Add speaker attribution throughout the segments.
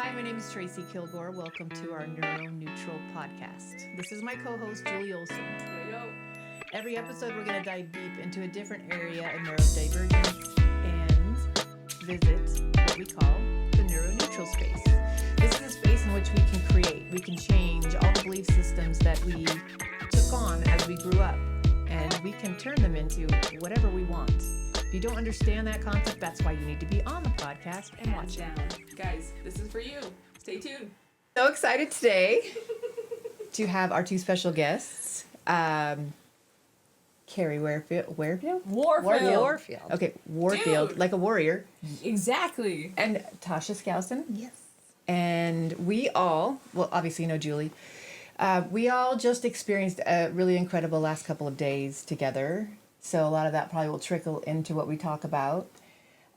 Speaker 1: Hi, my name is Tracy Kilgore. Welcome to our Neuro Neutral podcast. This is my co-host, Julie Olson. Every episode, we're going to dive deep into a different area of neurodivergence and visit what we call the neuro-neutral space. This is a space in which we can create, we can change all the belief systems that we took on as we grew up, and we can turn them into whatever we want. If you don't understand that concept, that's why you need to be on the podcast and watch it.
Speaker 2: Guys, this is for you. Stay tuned.
Speaker 1: So excited today to have our two special guests, Karie Warfield.
Speaker 2: Warfield.
Speaker 1: Okay, Warfield,
Speaker 2: Dude.
Speaker 1: like a warrior.
Speaker 2: Exactly.
Speaker 1: And Tasha Skousen.
Speaker 3: Yes.
Speaker 1: And we all, well, obviously you know Julie, we all just experienced a really incredible last couple of days together. So a lot of that probably will trickle into what we talk about.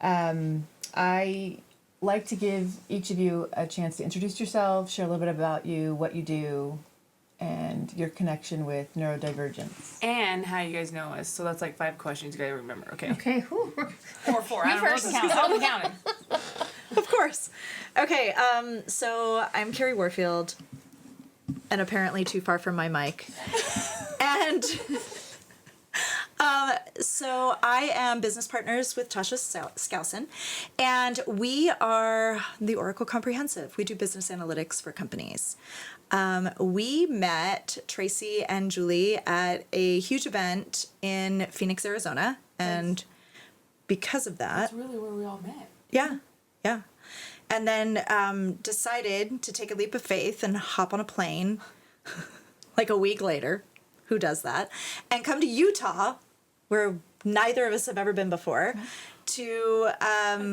Speaker 1: I like to give each of you a chance to introduce yourself, share a little bit about you, what you do, and your connection with neurodivergence.
Speaker 2: And how you guys know us. So that's like 5 questions you gotta remember, okay?
Speaker 3: Okay. Whew.
Speaker 2: Or 4. I don't know.
Speaker 3: first.
Speaker 2: I'll be counting.
Speaker 4: Of course. Okay, so I'm Karie Warfield, and apparently too far from my mic. And so I am business partners with Tasha Skousen, and we are the Oracle Comprehensive. We do business analytics for companies. We met Tracy and Julie at a huge event in Phoenix, Arizona, and because of that,
Speaker 2: That's really where we all met.
Speaker 4: yeah. And then decided to take a leap of faith and hop on a plane like a week later. Who does that? And come to Utah, where neither of us have ever been before, to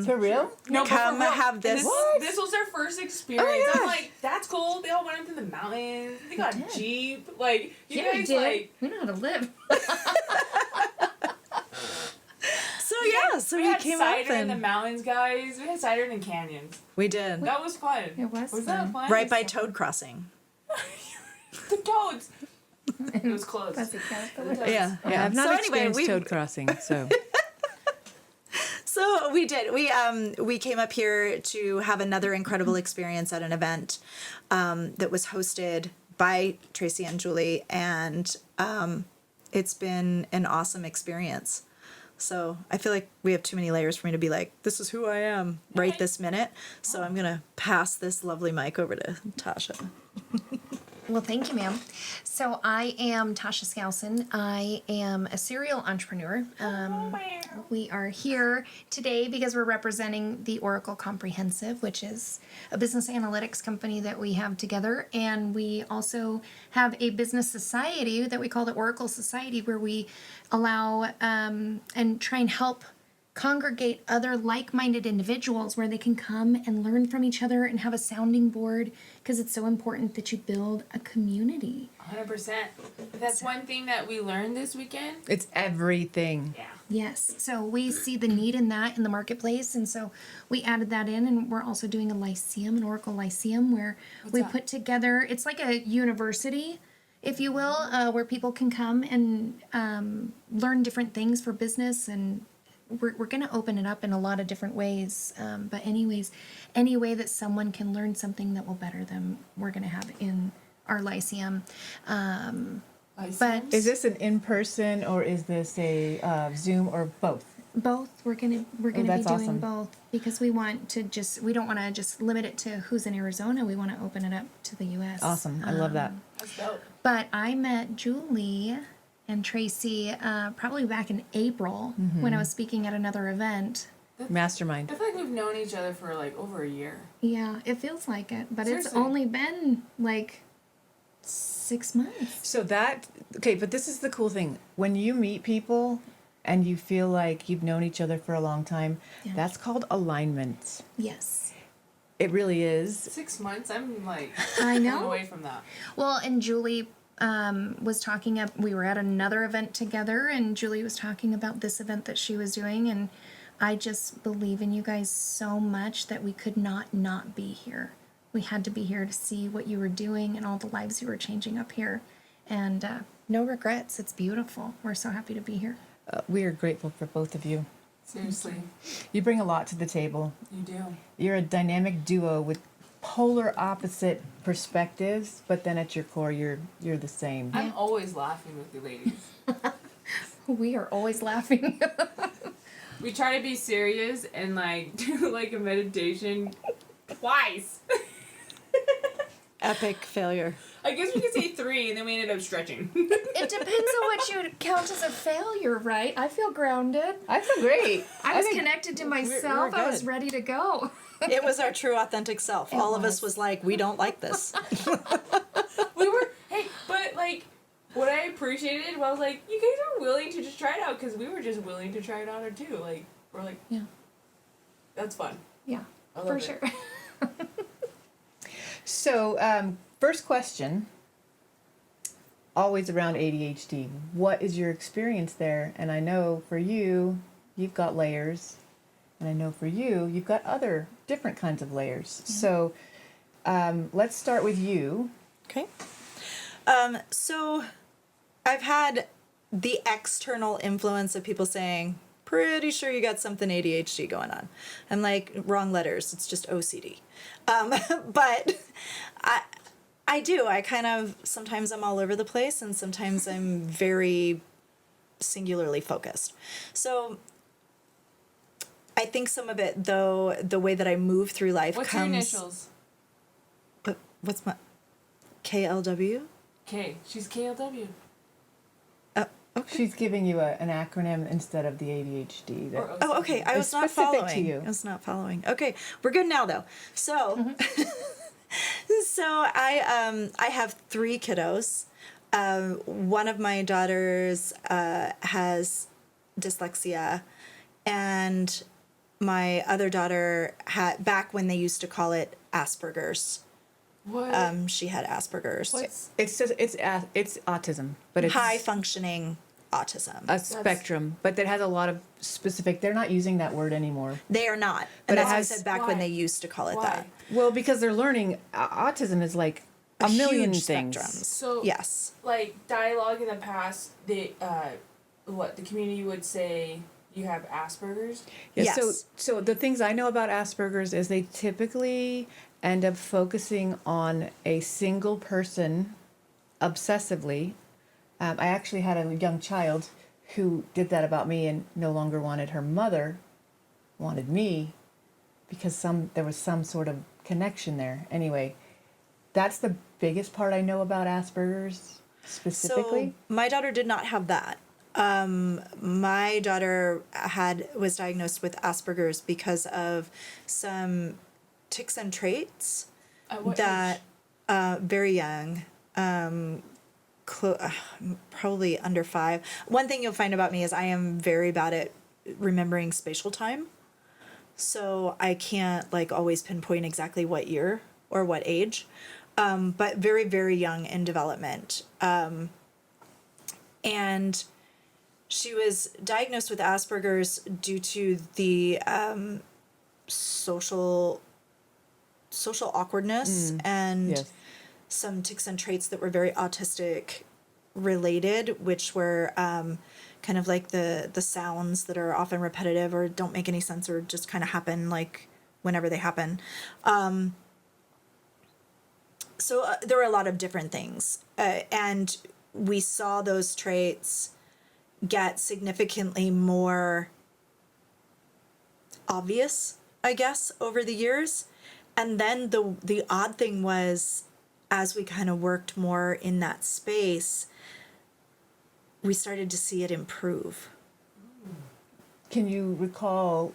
Speaker 1: For real?
Speaker 2: No,
Speaker 4: come
Speaker 2: but for real,
Speaker 4: have this.
Speaker 2: This was their first experience.
Speaker 4: Oh, yeah.
Speaker 2: I'm like, that's cool. They all went into the mountains. They got a Jeep. Like, you
Speaker 3: Yeah, we
Speaker 2: guys,
Speaker 3: did.
Speaker 2: like...
Speaker 3: We know how to live.
Speaker 4: So
Speaker 2: we
Speaker 4: we
Speaker 2: had
Speaker 4: came
Speaker 2: cider
Speaker 4: up
Speaker 2: in the
Speaker 4: and
Speaker 2: mountains, guys. We had cider in canyons.
Speaker 4: we did.
Speaker 2: That was fun.
Speaker 3: It was
Speaker 2: that
Speaker 3: fun.
Speaker 2: fun?
Speaker 4: Right by Toad Crossing.
Speaker 2: The toads. It was close.
Speaker 3: Fuzzy caterpillar.
Speaker 4: Yeah.
Speaker 1: I've not
Speaker 4: So anyway,
Speaker 1: experienced
Speaker 4: we-
Speaker 1: Toad Crossing, so...
Speaker 4: So we did. We came up here to have another incredible experience at an event that was hosted by Tracy and Julie, and it's been an awesome experience. So I feel like we have too many layers for me to be like, this is who I am right this minute. So I'm gonna pass this lovely mic over to Tasha.
Speaker 3: Well, thank you, ma'am. So I am Tasha Skousen. I am a serial entrepreneur. We are here today because we're representing the Oracle Comprehensive, which is a business analytics company that we have together. And we also have a business society that we call the Oracle Society, where we allow and try and help congregate other like-minded individuals where they can come and learn from each other and have a sounding board, because it's so important that you build a community.
Speaker 2: 100%. That's one thing that we learned this weekend.
Speaker 1: It's everything.
Speaker 2: Yeah.
Speaker 3: Yes, so we see the need in that in the marketplace, and so we added that in, and we're also doing a lyceum, an Oracle Lyceum, where we
Speaker 2: that?
Speaker 3: put together, it's like a university, if you will, where people can come and learn different things for business, and we're going to open it up in a lot of different ways. But anyways, any way that someone can learn something that will better them, we're going to have in our Lyceum. But
Speaker 1: Is this an in-person or is this a Zoom or both?
Speaker 3: both, we're gonna be doing
Speaker 1: that's awesome.
Speaker 3: both, because we want to we don't want to just limit it to who's in Arizona. We want to open it up to the U.S.
Speaker 1: Awesome. I love that.
Speaker 2: That's dope.
Speaker 3: But I met Julie and Tracy probably back in April when I was speaking at another event.
Speaker 1: Mastermind.
Speaker 2: I feel like we've known each other for like over a year.
Speaker 3: Yeah, it feels like it, but it's
Speaker 2: Seriously.
Speaker 3: only been like 6 months.
Speaker 1: So but this is the cool thing. When you meet people and you feel like you've known each other for a long time,
Speaker 3: Yeah.
Speaker 1: that's called alignment.
Speaker 3: Yes.
Speaker 1: It really is.
Speaker 2: 6 months, I'm like
Speaker 3: I know.
Speaker 2: blown away from that.
Speaker 3: Well, and Julie was talking we were at another event together, and Julie was talking about this event that she was doing, and I just believe in you guys so much that we could not be here. We had to be here to see what you were doing and all the lives you were changing up here. And no regrets. It's beautiful. We're so happy to be here.
Speaker 1: We are grateful for both of you.
Speaker 2: Seriously,
Speaker 1: You bring a lot to the table.
Speaker 2: you do.
Speaker 1: You're a dynamic duo with polar opposite perspectives, but then at your core, you're the same.
Speaker 2: I'm always laughing with you ladies.
Speaker 3: We are always laughing.
Speaker 2: We try to be serious and like do like a meditation twice.
Speaker 4: Epic failure.
Speaker 2: I guess we could say 3 and then we ended up stretching.
Speaker 3: It depends on what you would count as a failure, right? I feel grounded.
Speaker 1: I feel great.
Speaker 3: I was
Speaker 1: think
Speaker 3: connected to myself.
Speaker 1: we're
Speaker 3: I was
Speaker 1: good.
Speaker 3: ready to go.
Speaker 4: It was our true authentic self. All of us was like, we don't like this.
Speaker 2: We were, hey, but like, what I appreciated was like, you guys are willing to just try it out because we were just willing to try it out too. Like, we're like,
Speaker 3: Yeah.
Speaker 2: that's fun.
Speaker 3: Yeah,
Speaker 2: I love
Speaker 3: for
Speaker 2: it.
Speaker 3: sure.
Speaker 1: So, first question, always around ADHD. What is your experience there? And I know for you, you've got layers. And I know for you, you've got other different kinds of layers. So, let's start with you.
Speaker 4: Okay. So I've had the external influence of people saying, pretty sure you got something ADHD going on. I'm like, wrong letters. It's just OCD. But I do. I kind of, sometimes I'm all over the place and sometimes I'm very singularly focused. So I think some of it, though, the way that I move through life
Speaker 2: What's
Speaker 4: comes...
Speaker 2: your initials?
Speaker 4: What's my... KLW?
Speaker 2: K. She's KLW.
Speaker 4: Okay.
Speaker 1: She's giving you an acronym instead of the ADHD.
Speaker 2: Or OCD.
Speaker 4: Oh, okay. I
Speaker 1: It's
Speaker 4: was not
Speaker 1: specific to
Speaker 4: following.
Speaker 1: you.
Speaker 4: I was not following. Okay, we're good now, though. So, so I have 3 kiddos. One of my daughters has dyslexia, and my other daughter had, back when they used to call it Asperger's.
Speaker 2: What?
Speaker 4: She had Asperger's.
Speaker 2: What's
Speaker 1: It's just it's autism, but it's
Speaker 4: High functioning autism.
Speaker 1: a spectrum, but that has a lot of specific. They're not using that word anymore.
Speaker 4: They are not.
Speaker 1: But
Speaker 4: And
Speaker 1: it
Speaker 4: that's what I
Speaker 1: has-
Speaker 4: said back
Speaker 2: Why?
Speaker 4: when they used to call it
Speaker 2: Why?
Speaker 4: that.
Speaker 1: Well, because they're learning. Autism is like a million
Speaker 4: Huge
Speaker 1: things.
Speaker 4: spectrums.
Speaker 2: So
Speaker 4: Yes.
Speaker 2: like dialogue in the past, the community would say you have Asperger's.
Speaker 1: Yeah,
Speaker 4: Yes.
Speaker 1: So the things I know about Asperger's is they typically end up focusing on a single person obsessively. I actually had a young child who did that about me and no longer wanted her mother, wanted me, because there was some sort of connection there. Anyway, that's the biggest part I know about Asperger's specifically.
Speaker 4: So my daughter did not have that. My daughter was diagnosed with Asperger's because of some tics and traits
Speaker 2: At what
Speaker 4: that
Speaker 2: age?
Speaker 4: very young, probably under 5. One thing you'll find about me is I am very bad at remembering spatial time. So I can't like always pinpoint exactly what year or what age, but very, very young in development. And she was diagnosed with Asperger's due to the social awkwardness and
Speaker 1: Yes.
Speaker 4: some tics and traits that were very autistic related, which were kind of like the sounds that are often repetitive or don't make any sense or just kind of happen like whenever they happen. So there were a lot of different things. And we saw those traits get significantly more obvious, I guess, over the years. And then the odd thing was, as we kind of worked more in that space, we started to see it improve.
Speaker 1: Can you recall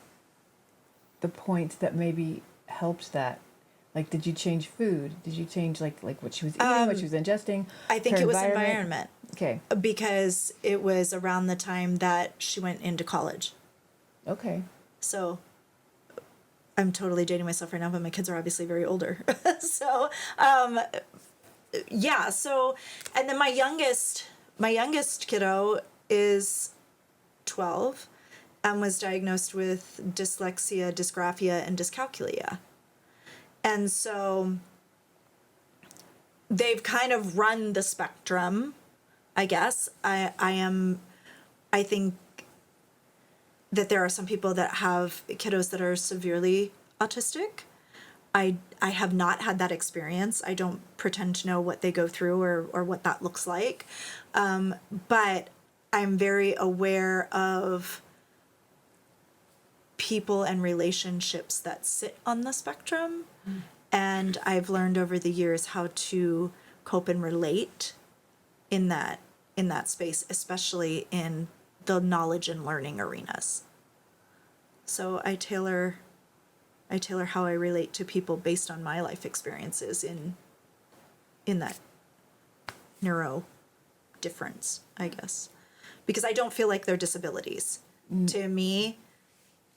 Speaker 1: the points that maybe helped that? Like, did you change food? Did you change like what she was eating, what she was ingesting?
Speaker 4: I think
Speaker 1: her
Speaker 4: it was environment.
Speaker 1: Okay.
Speaker 4: Because it was around the time that she went into college.
Speaker 1: Okay.
Speaker 4: So I'm totally dating myself right now, but my kids are obviously very older. So, yeah. So, and then my youngest kiddo is 12 and was diagnosed with dyslexia, dysgraphia, and dyscalculia. And so they've kind of run the spectrum, I guess. I think that there are some people that have kiddos that are severely autistic. I have not had that experience. I don't pretend to know what they go through or what that looks like. But I'm very aware of people and relationships that sit on the spectrum. And I've learned over the years how to cope and relate in that space, especially in the knowledge and learning arenas. So I tailor how I relate to people based on my life experiences in that neuro difference, I guess. Because I don't feel like they're disabilities. To me,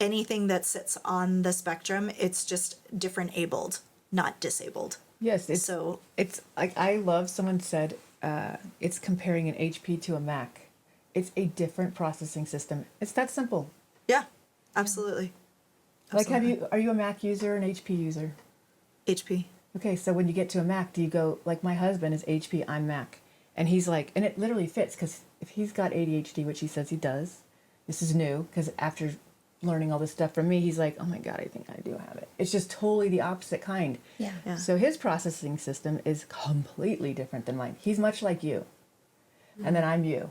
Speaker 4: anything that sits on the spectrum, it's just different abled, not disabled.
Speaker 1: Yes, it's like I love someone said it's comparing an HP to a Mac. It's a different processing system. It's that simple.
Speaker 4: Yeah, absolutely.
Speaker 1: Like, are you a Mac user or an HP user?
Speaker 4: HP.
Speaker 1: Okay, so when you get to a Mac, do you go, like my husband is HP, I'm Mac. And he's like, and it literally fits, because if he's got ADHD, which he says he does, this is new, because after learning all this stuff from me, he's like, oh my God, I think I do have it. It's just totally the opposite kind.
Speaker 3: Yeah.
Speaker 1: So his processing system is completely different than mine. He's much like you, and then I'm you.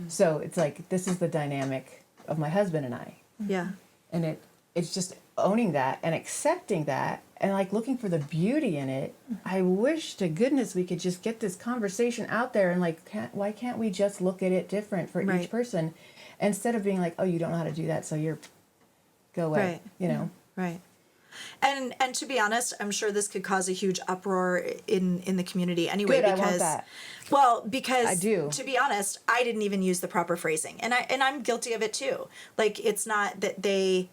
Speaker 1: So it's like, this is the dynamic of my husband and I.
Speaker 4: Yeah.
Speaker 1: And it's just owning that and accepting that and like looking for the beauty in it. I wish to goodness we could just get this conversation out there and like, why can't we just look at it different for
Speaker 4: Right.
Speaker 1: each person instead of being like, oh, you don't know how to do that, so you're go away,
Speaker 4: Right.
Speaker 1: you know?
Speaker 4: Right. And to be honest, I'm sure this could cause a huge uproar in the community anyway.
Speaker 1: Good,
Speaker 4: because
Speaker 1: I want that.
Speaker 4: Well, because
Speaker 1: I do.
Speaker 4: To be honest, I didn't even use the proper phrasing, and I'm guilty of it too. Like, it's not that they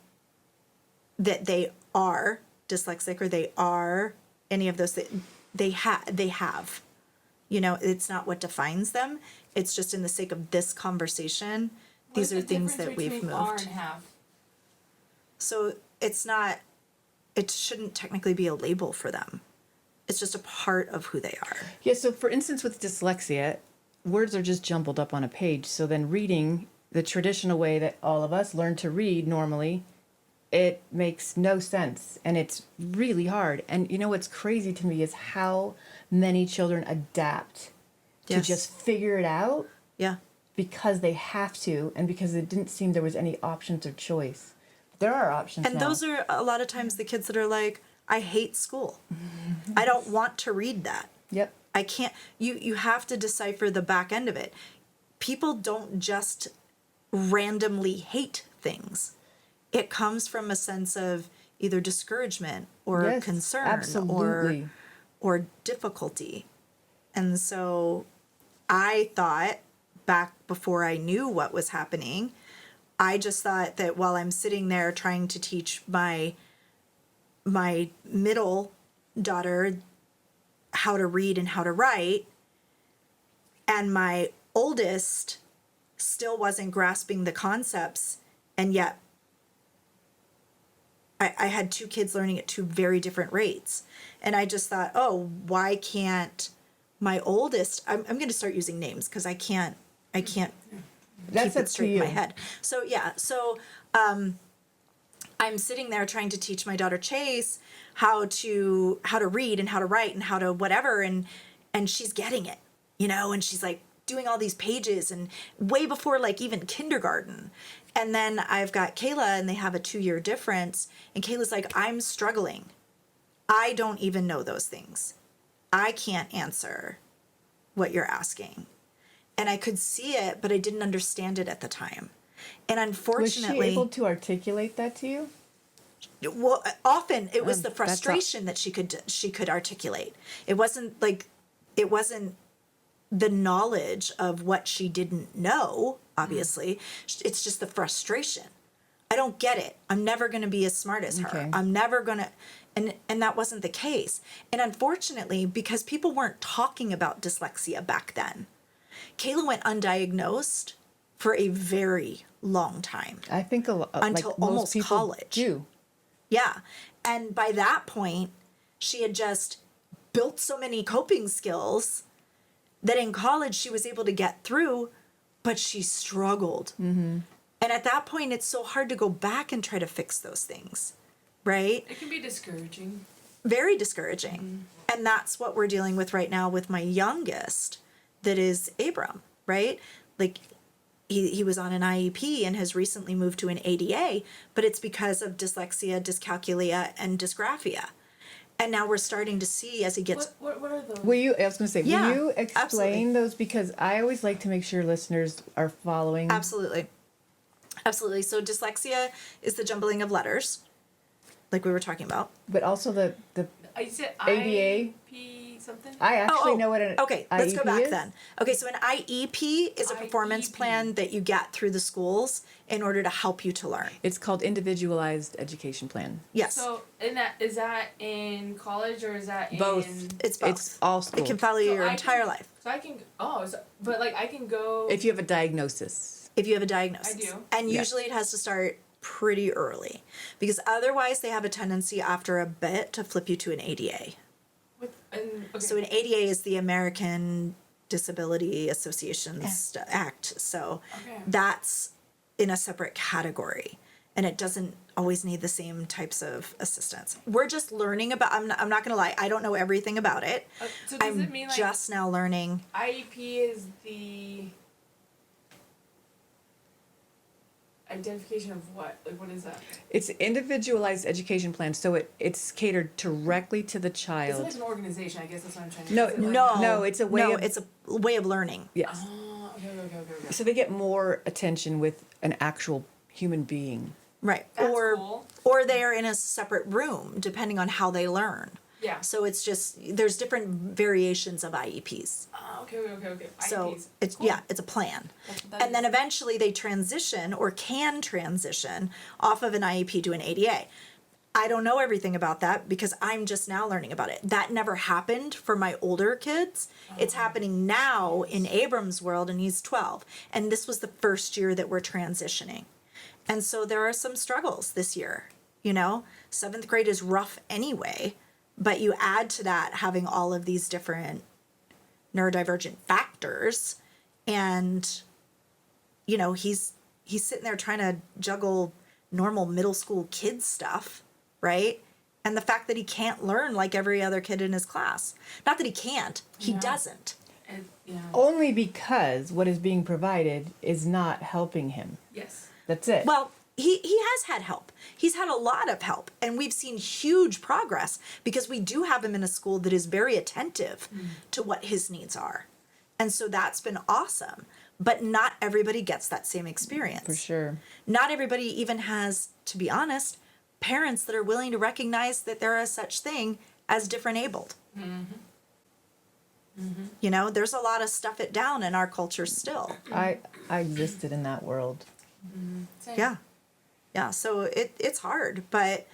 Speaker 4: are dyslexic or they are any of those things. They have. You know, it's not what defines them. It's just in the sake of this conversation. These are things that we've moved.
Speaker 2: Are and have?
Speaker 4: So it's not. It shouldn't technically be a label for them. It's just a part of who they are.
Speaker 1: Yeah, so for instance, with dyslexia, words are just jumbled up on a page. So then reading the traditional way that all of us learn to read normally, it makes no sense. And it's really hard. And you know what's crazy to me is how many children adapt to
Speaker 4: Yes.
Speaker 1: just figure it out
Speaker 4: Yeah.
Speaker 1: because they have to and because it didn't seem there was any options or choice. There are options
Speaker 4: And
Speaker 1: now.
Speaker 4: those are a lot of times the kids that are like, I hate school. I don't want to read that.
Speaker 1: Yep.
Speaker 4: I can't. You have to decipher the back end of it. People don't just randomly hate things. It comes from a sense of either discouragement or
Speaker 1: Yes,
Speaker 4: concern
Speaker 1: absolutely.
Speaker 4: or difficulty. And so I thought back before I knew what was happening, I just thought that while I'm sitting there trying to teach my middle daughter how to read and how to write, and my oldest still wasn't grasping the concepts, and yet I had two kids learning at two very different rates. And I just thought, oh, why can't my oldest, I'm going to start using names because I can't
Speaker 1: That's
Speaker 4: keep
Speaker 1: up
Speaker 4: it
Speaker 1: to
Speaker 4: straight in
Speaker 1: you.
Speaker 4: my head. So yeah, I'm sitting there trying to teach my daughter Chase how to read and how to write and how to whatever, and she's getting it, you know, and she's like doing all these pages and way before like even kindergarten. And then I've got Kayla, and they have a 2-year difference, and Kayla's like, I'm struggling. I don't even know those things. I can't answer what you're asking. And I could see it, but I didn't understand it at the time. And unfortunately,
Speaker 1: Was she able to articulate that to you?
Speaker 4: well, often it was the
Speaker 1: that's
Speaker 4: frustration that she could articulate. It wasn't the knowledge of what she didn't know, obviously. It's just the frustration. I don't get it. I'm never going to be as smart as her.
Speaker 1: Okay.
Speaker 4: I'm never going to, and that wasn't the case. And unfortunately, because people weren't talking about dyslexia back then, Kayla went undiagnosed for a very long time.
Speaker 1: I think
Speaker 4: Until
Speaker 1: like most
Speaker 4: almost
Speaker 1: people
Speaker 4: college.
Speaker 1: do.
Speaker 4: Yeah. And by that point, she had just built so many coping skills that in college she was able to get through, but she struggled. Mm-hmm. And at that point, it's so hard to go back and try to fix those things, right?
Speaker 2: It can be discouraging.
Speaker 4: very discouraging. And that's what we're dealing with right now with my youngest, that is Abram, right? Like, he was on an IEP and has recently moved to an ADA, but it's because of dyslexia, dyscalculia, and dysgraphia. And now we're starting to see as he gets...
Speaker 2: What are those?
Speaker 1: I was going to say,
Speaker 4: Yeah,
Speaker 1: will you explain
Speaker 4: absolutely.
Speaker 1: those? Because I always like to make sure listeners are following.
Speaker 4: Absolutely. Absolutely. So dyslexia is the jumbling of letters, like we were talking about.
Speaker 1: But also the
Speaker 2: You said
Speaker 1: ADA?
Speaker 2: IEP something?
Speaker 1: I actually know what an
Speaker 4: Okay, let's go
Speaker 1: IEP
Speaker 4: back
Speaker 1: is.
Speaker 4: then. Okay, so an IEP is a performance
Speaker 2: IEP.
Speaker 4: plan that you get through the schools in order to help you to learn.
Speaker 1: It's called Individualized Education Plan.
Speaker 4: Yes,
Speaker 2: So, is that in college or is that
Speaker 1: Both.
Speaker 2: in...
Speaker 4: it's both.
Speaker 1: It's all
Speaker 4: It
Speaker 1: school.
Speaker 4: can follow you
Speaker 2: So
Speaker 4: your
Speaker 2: I
Speaker 4: entire
Speaker 2: can-
Speaker 4: life
Speaker 2: So I can... but like I can go...
Speaker 1: If you have a diagnosis.
Speaker 4: if you have a diagnosis.
Speaker 2: I do.
Speaker 4: And
Speaker 1: Yeah.
Speaker 4: usually it has to start pretty early because otherwise they have a tendency after a bit to flip you to an ADA.
Speaker 2: Okay.
Speaker 4: So an ADA is the American Disability Associations Act. So
Speaker 2: Okay.
Speaker 4: that's in a separate category, and it doesn't always need the same types of assistance. We're just learning about. I'm not going to lie. I don't know everything about it.
Speaker 2: So does
Speaker 4: I'm
Speaker 2: it mean like
Speaker 4: just now learning.
Speaker 2: IEP is the identification of what? Like what is that?
Speaker 1: It's Individualized Education Plan, so it's catered directly to the
Speaker 2: Is it
Speaker 1: child.
Speaker 2: like an organization? I guess that's what I'm trying to.
Speaker 1: No,
Speaker 2: is it like-
Speaker 4: No,
Speaker 1: it's a way
Speaker 4: no,
Speaker 1: of-
Speaker 4: it's a way of learning.
Speaker 1: Yes.
Speaker 2: Oh, okay.
Speaker 1: So they get more attention with an actual human being.
Speaker 4: Right.
Speaker 2: That's
Speaker 4: or
Speaker 2: cool.
Speaker 4: or they are in a separate room depending on how they learn.
Speaker 2: Yeah.
Speaker 4: So it's just there's different variations of IEPs.
Speaker 2: Okay.
Speaker 4: So
Speaker 2: IEPs.
Speaker 4: it's
Speaker 2: Cool.
Speaker 4: it's a plan.
Speaker 2: That
Speaker 4: And then
Speaker 2: is-
Speaker 4: eventually they transition or can transition off of an IEP to an ADA. I don't know everything about that because I'm just now learning about it. That never happened for my older kids. It's happening now in Abram's world, and he's 12. And this was the first year that we're transitioning. And so there are some struggles this year. You know, 7th grade is rough anyway, but you add to that having all of these different neurodivergent factors, and you know he's sitting there trying to juggle normal middle school kid stuff, right? And the fact that he can't learn like every other kid in his class. Not that he can't, he
Speaker 2: Yeah.
Speaker 4: doesn't.
Speaker 2: Yeah.
Speaker 1: Only because what is being provided is not helping him.
Speaker 2: Yes.
Speaker 1: That's it.
Speaker 4: Well, he has had help. He's had a lot of help, and we've seen huge progress because we do have him in a school that is very attentive to what his needs are. And so that's been awesome. But not everybody gets that same experience.
Speaker 1: For sure.
Speaker 4: Not everybody even has, to be honest, parents that are willing to recognize that there is such thing as different abled. You know, there's a lot of stuff it down in our culture still.
Speaker 1: I existed in that world.
Speaker 2: Same.
Speaker 4: Yeah, so it's hard, but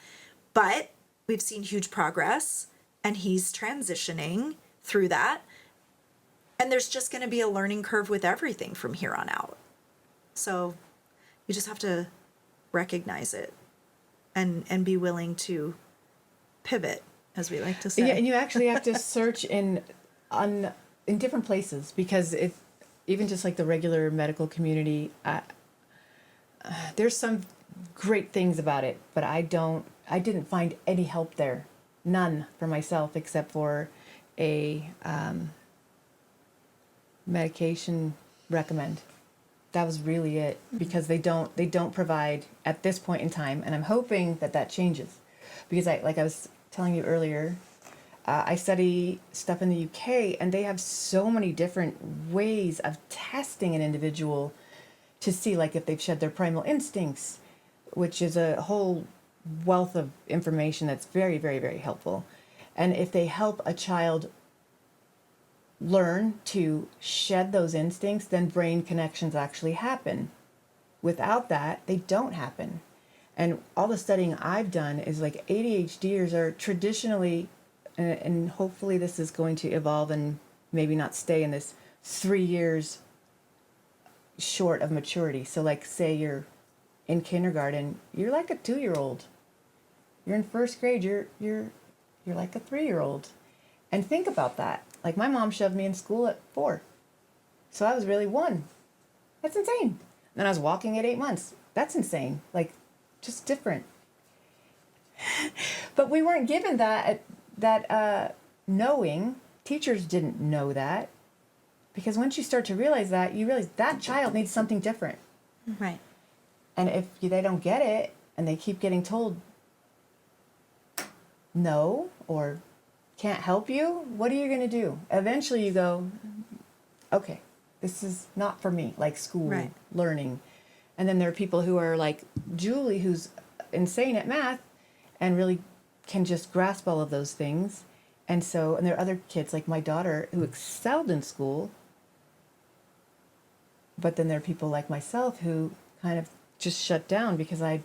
Speaker 4: we've seen huge progress, and he's transitioning through that, and there's just going to be a learning curve with everything from here on out. So you just have to recognize it and be willing to pivot, as we like to say.
Speaker 1: Yeah, and you actually have to search in different places because it even just like the regular medical community. There's some great things about it, but I didn't find any help there, none for myself except for a medication recommend. That was really it because they don't provide at this point in time, and I'm hoping that changes because I was telling you earlier. I study stuff in the UK, and they have so many different ways of testing an individual to see, like, if they've shed their primal instincts, which is a whole wealth of information that's very, very, very helpful. And if they help a child learn to shed those instincts, then brain connections actually happen. Without that, they don't happen. And all the studying I've done is like ADHDers are traditionally, and hopefully this is going to evolve and maybe not stay in this 3 years short of maturity. So like say you're in kindergarten, you're like a 2-year-old. You're in first grade, you're like a 3-year-old. And think about that. Like my mom shoved me in school at 4. So I was really 1. That's insane. Then I was walking at 8 months. That's insane. Like just different. But we weren't given that knowing, teachers didn't know that. Because once you start to realize that, you realize that child needs something different.
Speaker 4: Right.
Speaker 1: And if they don't get it and they keep getting told no or can't help you, what are you going to do? Eventually you go, okay, this is not for me, like school,
Speaker 4: Right.
Speaker 1: learning. And then there are people who are like Julie, who's insane at math and really can just grasp all of those things. And there are other kids like my daughter who excelled in school. But then there are people like myself who kind of just shut down because I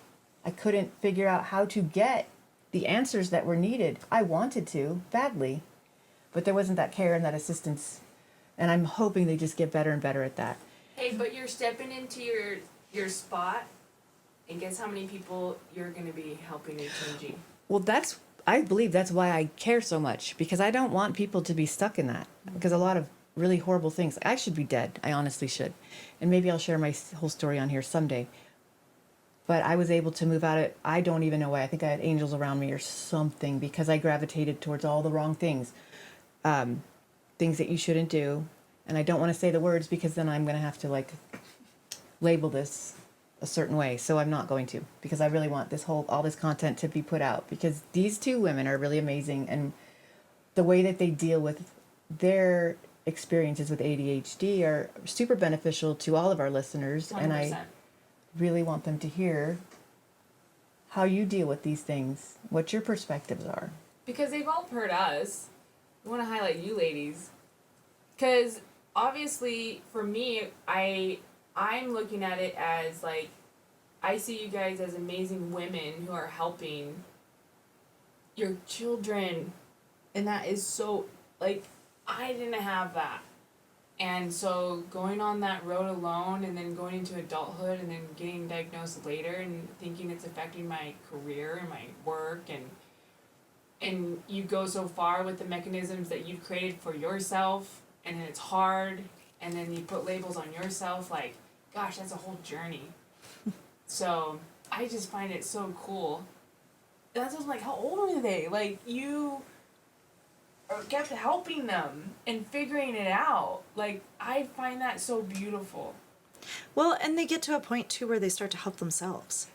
Speaker 1: couldn't figure out how to get the answers that were needed. I wanted to badly, but there wasn't that care and that assistance. And I'm hoping they just get better and better at that.
Speaker 2: Hey, but you're stepping into your spot, and guess how many people you're going to be helping and changing?
Speaker 1: Well, I believe that's why I care so much, because I don't want people to be stuck in that. Because a lot of really horrible things, I should be dead. I honestly should. And maybe I'll share my whole story on here someday. But I was able to move out of it. I don't even know why. I think I had angels around me or something, because I gravitated towards all the wrong things. Things that you shouldn't do. And I don't want to say the words because then I'm going to have to like label this a certain way. So I'm not going to, because I really want all this content to be put out, because these two women are really amazing, and the way that they deal with their experiences with ADHD are super beneficial to all of our listeners.
Speaker 2: 100%.
Speaker 1: And I really want them to hear how you deal with these things, what your perspectives are.
Speaker 2: Because they've all heard us. We want to highlight you ladies. Because obviously, for me, I'm looking at it as like, I see you guys as amazing women who are helping your children. And that is so, like, I didn't have that. And so going on that road alone and then going into adulthood and then getting diagnosed later and thinking it's affecting my career and my work, and you go so far with the mechanisms that you've created for yourself, and then it's hard, and then you put labels on yourself, like, gosh, that's a whole journey. So I just find it so cool. And that's what I'm like, how old are they? Like, you kept helping them and figuring it out. Like, I find that so beautiful.
Speaker 4: Well, and they get to a point too where they start to help themselves.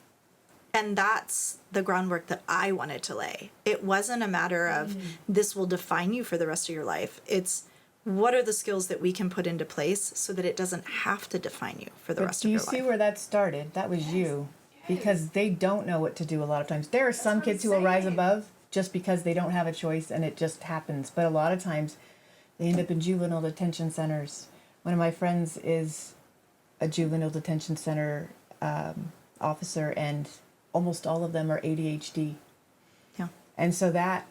Speaker 4: And that's the groundwork that I wanted to lay. It wasn't a matter of this will define you for the rest of your life. It's what are the skills that we can put into place so that it doesn't have to define you for the rest of your life.
Speaker 1: Do you see where that started? That was you. Because they don't know what to do a lot of times. There are some kids who will rise above just because they don't have a choice and it just happens. But a lot of times they end up in juvenile detention centers. One of my friends is a juvenile detention center officer, and almost all of them are ADHD.
Speaker 4: Yeah.
Speaker 1: And so that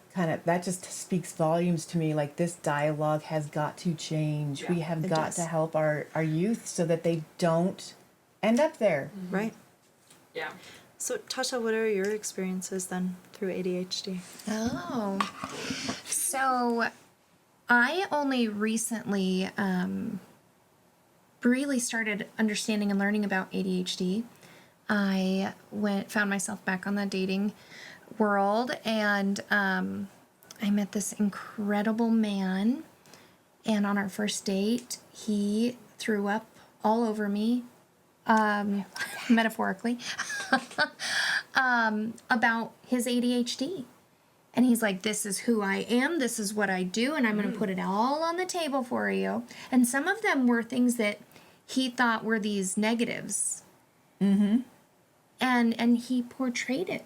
Speaker 1: just speaks volumes to me. Like, this dialogue has got to change.
Speaker 2: Yeah,
Speaker 1: we have
Speaker 4: it
Speaker 1: got
Speaker 4: does.
Speaker 1: to help our youth so that they don't end up there.
Speaker 4: Right.
Speaker 2: Yeah.
Speaker 4: So, Tasha, what are your experiences then through ADHD?
Speaker 3: Oh, so I only recently really started understanding and learning about ADHD. I found myself back on the dating world, and I met this incredible man, and on our first date, he threw up all over me, metaphorically, about his ADHD. And he's like, this is who I am, this is what I do, and I'm going to put it all on the table for you. And some of them were things that he thought were these negatives.
Speaker 1: Mm-hmm.
Speaker 3: And he portrayed it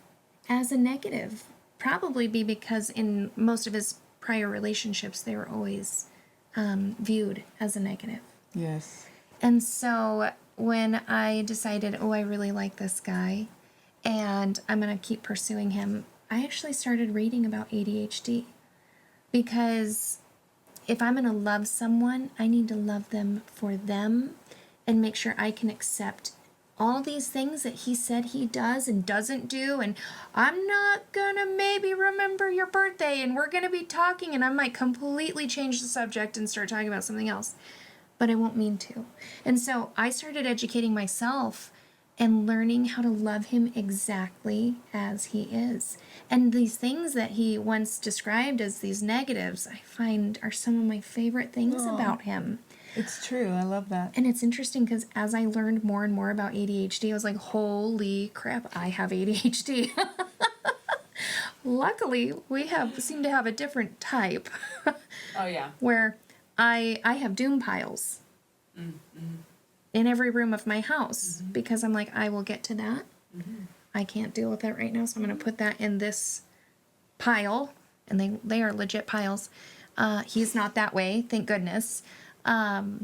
Speaker 3: as a negative. Probably because in most of his prior relationships, they were always viewed as a negative.
Speaker 1: Yes.
Speaker 3: And so when I decided, I really like this guy, and I'm going to keep pursuing him, I actually started reading about ADHD. Because if I'm going to love someone, I need to love them for them and make sure I can accept all these things that he said he does and doesn't do. And I'm not going to maybe remember your birthday, and we're going to be talking, and I might completely change the subject and start talking about something else. But I won't mean to. And so I started educating myself and learning how to love him exactly as he is. And these things that he once described as these negatives, I find are some of my favorite things about him.
Speaker 1: It's true. I love that.
Speaker 3: And it's interesting because as I learned more and more about ADHD, I was like, holy crap, I have ADHD. Luckily, we seem to have a different type.
Speaker 2: Oh, yeah.
Speaker 3: Where I have doom piles in every room of my house because I'm like, I will get to that. I can't deal with that right now, so I'm going to put that in this pile. And they are legit piles. He's not that way, thank goodness.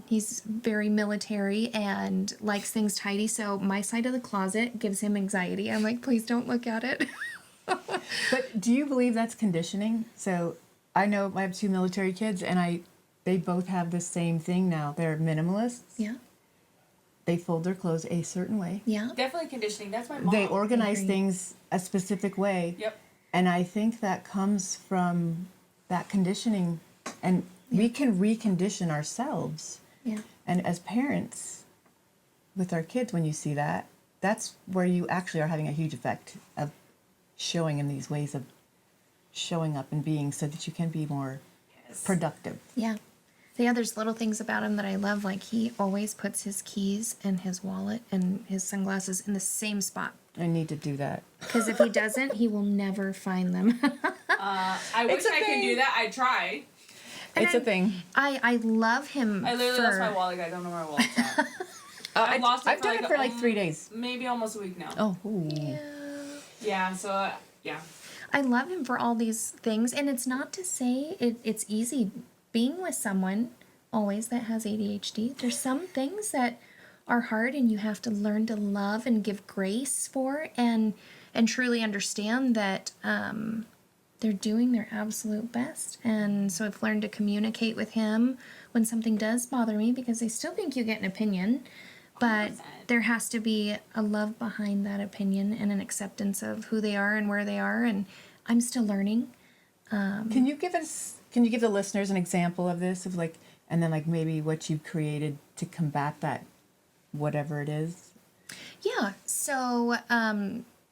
Speaker 3: He's very military and likes things tidy, so my side of the closet gives him anxiety. I'm like, please don't look at it.
Speaker 1: But do you believe that's conditioning? So I know I have 2 military kids, and they both have the same thing now. They're minimalists.
Speaker 3: Yeah.
Speaker 1: They fold their clothes a certain way.
Speaker 3: Yeah.
Speaker 2: Definitely conditioning. That's my mom.
Speaker 1: They organize things a specific way.
Speaker 2: Yep.
Speaker 1: And I think that comes from that conditioning. And we can recondition ourselves.
Speaker 3: Yeah.
Speaker 1: And as parents, with our kids, when you see that, that's where you actually are having a huge effect of showing in these ways of showing up and being so that you can be more productive.
Speaker 3: Yeah. Yeah, there's little things about him that I love. Like, he always puts his keys and his wallet and his sunglasses in the same spot.
Speaker 1: I need to do that.
Speaker 3: Because if he doesn't, he will never find them.
Speaker 2: I wish I could do that. I tried.
Speaker 1: It's a thing.
Speaker 3: I love him.
Speaker 2: I literally lost my wallet. I don't know where my wallet's at. I've lost it
Speaker 1: I've done it for like 3 days.
Speaker 2: Maybe almost a week now.
Speaker 1: Oh. Ooh.
Speaker 2: Yeah, so, yeah.
Speaker 3: I love him for all these things. And it's not to say it's easy being with someone always that has ADHD. There's some things that are hard and you have to learn to love and give grace for and truly understand that they're doing their absolute best. And so I've learned to communicate with him when something does bother me, because I still think you get an opinion, but
Speaker 2: 100%.
Speaker 3: there has to be a love behind that opinion and an acceptance of who they are and where they are. And I'm still learning.
Speaker 1: Can you give the listeners an example of this, of like, and then like maybe what you've created to combat that, whatever it is?
Speaker 3: Yeah. So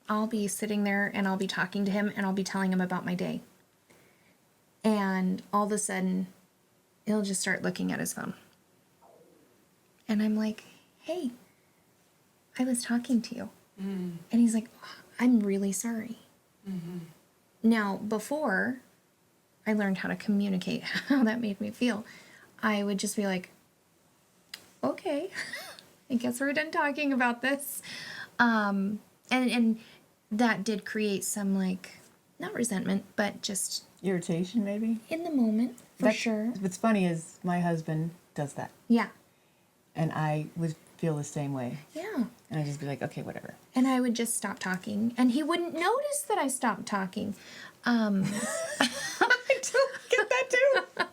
Speaker 3: I'll be sitting there and I'll be talking to him and I'll be telling him about my day. And all of a sudden, he'll just start looking at his phone. And I'm like, hey, I was talking to you. And he's like, I'm really sorry. Now, before I learned how to communicate how that made me feel, I would just be like, okay, I guess we're done talking about this. And that did create some, like, not resentment, but just
Speaker 1: Irritation, maybe?
Speaker 3: in the moment, for sure.
Speaker 1: What's funny is my husband does that.
Speaker 3: Yeah.
Speaker 1: And I would feel the same way.
Speaker 3: Yeah.
Speaker 1: And I'd just be like, okay, whatever.
Speaker 3: And I would just stop talking, and he wouldn't notice that I stopped talking.
Speaker 1: I totally get that too.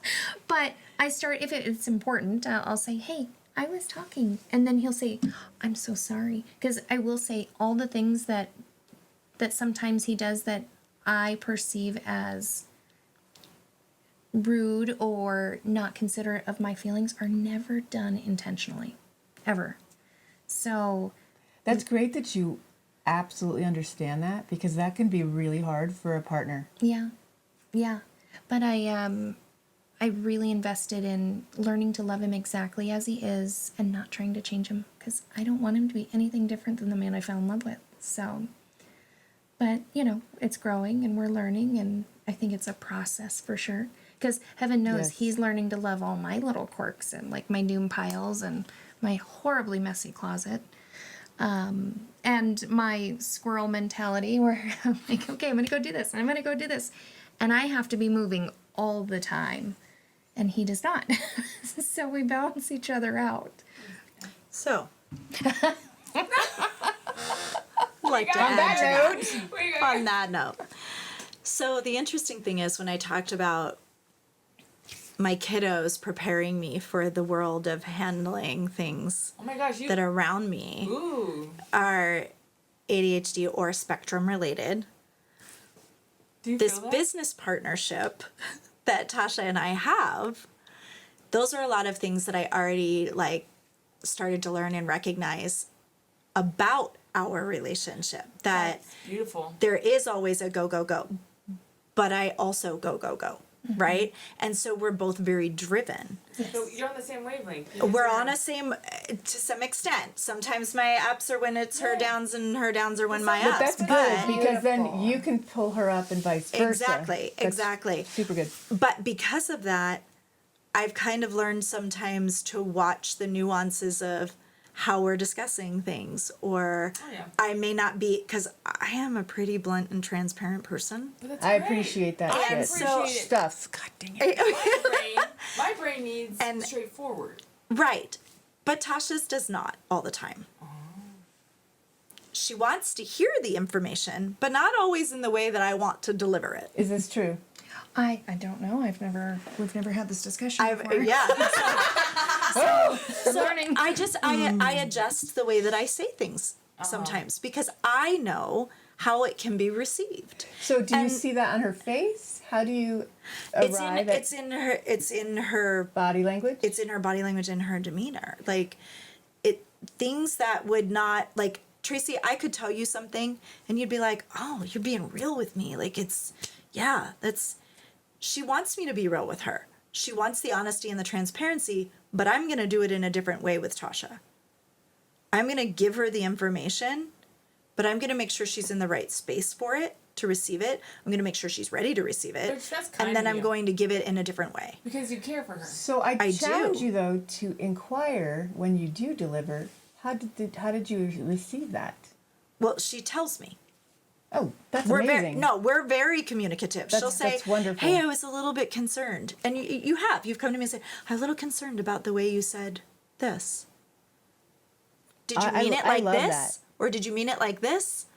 Speaker 3: But I start, if it's important, I'll say, hey, I was talking. And then he'll say, I'm so sorry. Because I will say all the things that sometimes he does that I perceive as rude or not considerate of my feelings are never done intentionally. Ever. So
Speaker 1: That's great that you absolutely understand that, because that can be really hard for a partner.
Speaker 3: yeah. But I really invested in learning to love him exactly as he is and not trying to change him, because I don't want him to be anything different than the man I fell in love with. So, but, it's growing and we're learning, and I think it's a process for sure. Because heaven knows
Speaker 1: Yes.
Speaker 3: he's learning to love all my little quirks and like my doom piles and my horribly messy closet. And my squirrel mentality where I'm like, okay, I'm going to go do this. And I'm going to go do this. And I have to be moving all the time. And he does not. So we balance each other out.
Speaker 4: So, like to
Speaker 2: On
Speaker 4: add
Speaker 2: that
Speaker 4: to
Speaker 2: note.
Speaker 4: on that note. So the interesting thing is, when I talked about my kiddos preparing me for the world of handling things
Speaker 2: Oh my gosh,
Speaker 4: that are around me
Speaker 2: Ooh.
Speaker 4: are ADHD or spectrum related,
Speaker 2: Do you
Speaker 4: this
Speaker 2: feel that?
Speaker 4: business partnership that Tasha and I have, those are a lot of things that I already started to learn and recognize about our relationship, that
Speaker 2: That's beautiful.
Speaker 4: there is always a go, go, go, but I also go, go, go. Right? And so we're both very driven.
Speaker 2: So you're on the same wavelength.
Speaker 4: We're on a same, to some extent. Sometimes my ups are when it's her downs, and her downs are when my ups.
Speaker 1: But that's good because then you can pull her up and vice versa.
Speaker 4: Exactly,
Speaker 1: That's
Speaker 4: exactly.
Speaker 1: Super good.
Speaker 4: But because of that, I've kind of learned sometimes to watch the nuances of how we're discussing things, or I may not be, because I am a pretty blunt and transparent person.
Speaker 1: I appreciate that shit.
Speaker 4: And so
Speaker 1: Stuffs. God dang it.
Speaker 2: My brain needs
Speaker 4: And-
Speaker 2: straightforward.
Speaker 4: Right. But Tasha's does not all the time. She wants to hear the information, but not always in the way that I want to deliver it.
Speaker 1: Is this true?
Speaker 3: I don't know. We've never had this discussion before.
Speaker 4: Yeah. So
Speaker 3: learning.
Speaker 4: I adjust the way that I say things sometimes, because I know how it can be received.
Speaker 1: So do you
Speaker 4: And
Speaker 1: see that on her face? How do you arrive
Speaker 4: It's in her
Speaker 1: body language?
Speaker 4: it's in her body language and her demeanor. Like, things that would not, like, Tracy, I could tell you something and you'd be like, oh, you're being real with me. Like, she wants me to be real with her. She wants the honesty and the transparency, but I'm going to do it in a different way with Tasha. I'm going to give her the information, but I'm going to make sure she's in the right space for it, to receive it. I'm going to make sure she's ready to receive it.
Speaker 2: Which, that's kind
Speaker 4: and then
Speaker 2: of
Speaker 4: I'm
Speaker 2: you.
Speaker 4: going to give it in a different way.
Speaker 2: Because you care for her.
Speaker 1: So I
Speaker 4: I
Speaker 1: challenge
Speaker 4: do.
Speaker 1: you though to inquire when you do deliver. How did you receive that?
Speaker 4: Well, she tells me.
Speaker 1: Oh, that's
Speaker 4: We're
Speaker 1: amazing.
Speaker 4: we're very communicative. She'll say,
Speaker 1: that's wonderful.
Speaker 4: "Hey, I was a little bit concerned," and you've come to me and said, "I'm a little concerned about the way you said this. Did you mean it
Speaker 1: I
Speaker 4: like
Speaker 1: love
Speaker 4: this,
Speaker 1: that.
Speaker 4: or did you mean it like this,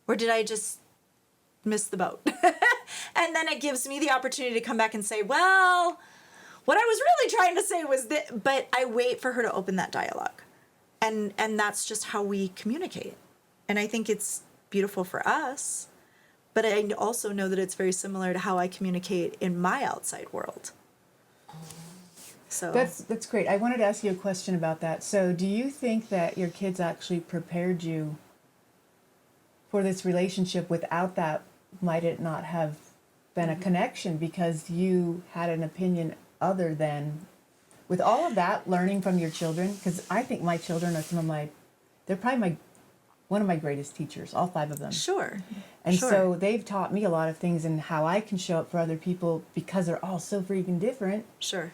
Speaker 4: or did I just miss the boat?" And then it gives me the opportunity to come back and say, "Well, what I was really trying to say was this," but I wait for her to open that dialogue, and that's just how we communicate, and I think it's beautiful for us, but I also know that it's very similar to how I communicate in my outside world. So
Speaker 1: That's great. I wanted to ask you a question about that. So do you think that your kids actually prepared you for this relationship? Without that, might it not have been a connection because you had an opinion other than, with all of that learning from your children? Because I think my children are they're probably one of my greatest teachers, all 5 of them.
Speaker 4: Sure.
Speaker 1: And
Speaker 4: Sure.
Speaker 1: so they've taught me a lot of things and how I can show up for other people because they're all so freaking different.
Speaker 4: Sure.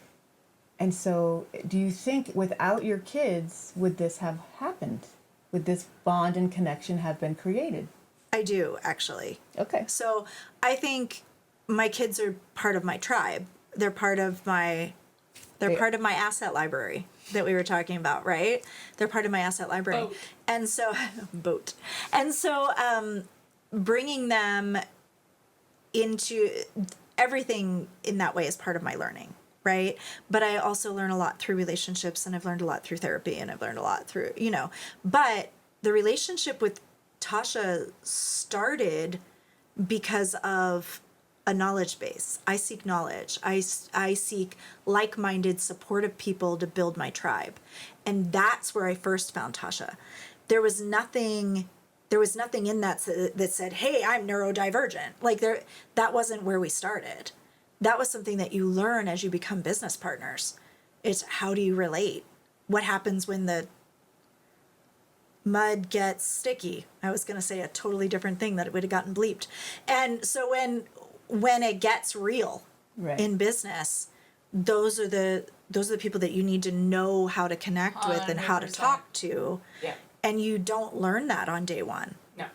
Speaker 1: And so do you think without your kids, would this have happened? Would this bond and connection have been created?
Speaker 4: I do, actually.
Speaker 1: Okay.
Speaker 4: So I think my kids are part of my tribe. They're part of my asset library that we were talking about, right? They're part of my asset library.
Speaker 2: Boat.
Speaker 4: And so boat. And so bringing them into everything in that way is part of my learning, right? But I also learn a lot through relationships, and I've learned a lot through therapy, and I've learned a lot through, but the relationship with Tasha started because of a knowledge base. I seek knowledge. I seek like-minded, supportive people to build my tribe. And that's where I first found Tasha. There was nothing in that said, "Hey, I'm neurodivergent." Like, that wasn't where we started. That was something that you learn as you become business partners. It's how do you relate? What happens when the mud gets sticky? I was going to say a totally different thing that it would have gotten bleeped. And so when it gets real
Speaker 1: Right.
Speaker 4: in business, those are the people that you need to know how to connect with and how to
Speaker 2: 100%.
Speaker 4: talk to.
Speaker 2: Yeah.
Speaker 4: And you don't learn that on day one.
Speaker 2: No.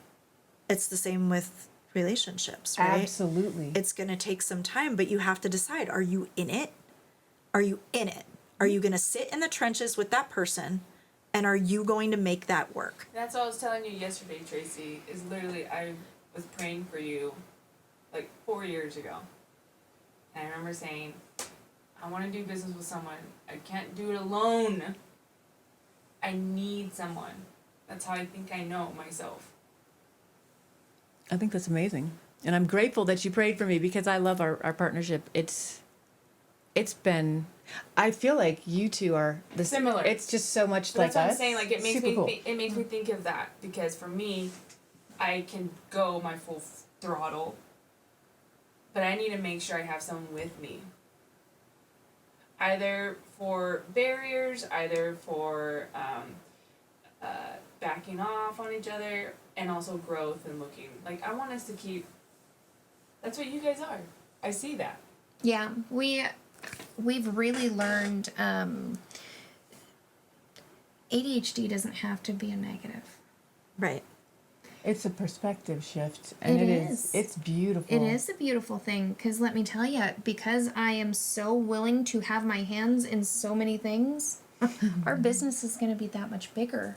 Speaker 4: It's the same with relationships, right?
Speaker 1: Absolutely.
Speaker 4: It's going to take some time, but you have to decide, are you in it? Are you in it? Are you going to sit in the trenches with that person, and are you going to make that work?
Speaker 2: That's what I was telling you yesterday, Tracy, is literally I was praying for you like 4 years ago. And I remember saying, I want to do business with someone. I can't do it alone. I need someone. That's how I think I know myself.
Speaker 1: I think that's amazing. And I'm grateful that you prayed for me because I love our partnership. It's it's been. I feel like you two are
Speaker 2: Similar.
Speaker 1: It's just so much
Speaker 2: But
Speaker 1: like
Speaker 2: that's what
Speaker 1: us.
Speaker 2: I'm saying. Like it makes
Speaker 1: Super
Speaker 2: me
Speaker 1: cool.
Speaker 2: it makes me think of that because for me, I can go my full throttle, but I need to make sure I have someone with me. Either for barriers, either for backing off on each other, and also growth and looking. Like I want us to keep. That's what you guys are. I see that.
Speaker 3: Yeah, we've really learned ADHD doesn't have to be a negative.
Speaker 4: Right.
Speaker 1: It's a perspective shift, and
Speaker 3: It
Speaker 1: it
Speaker 3: is.
Speaker 1: It's beautiful.
Speaker 3: It is a beautiful thing because let me tell you, because I am so willing to have my hands in so many things, our business is going to be that much bigger.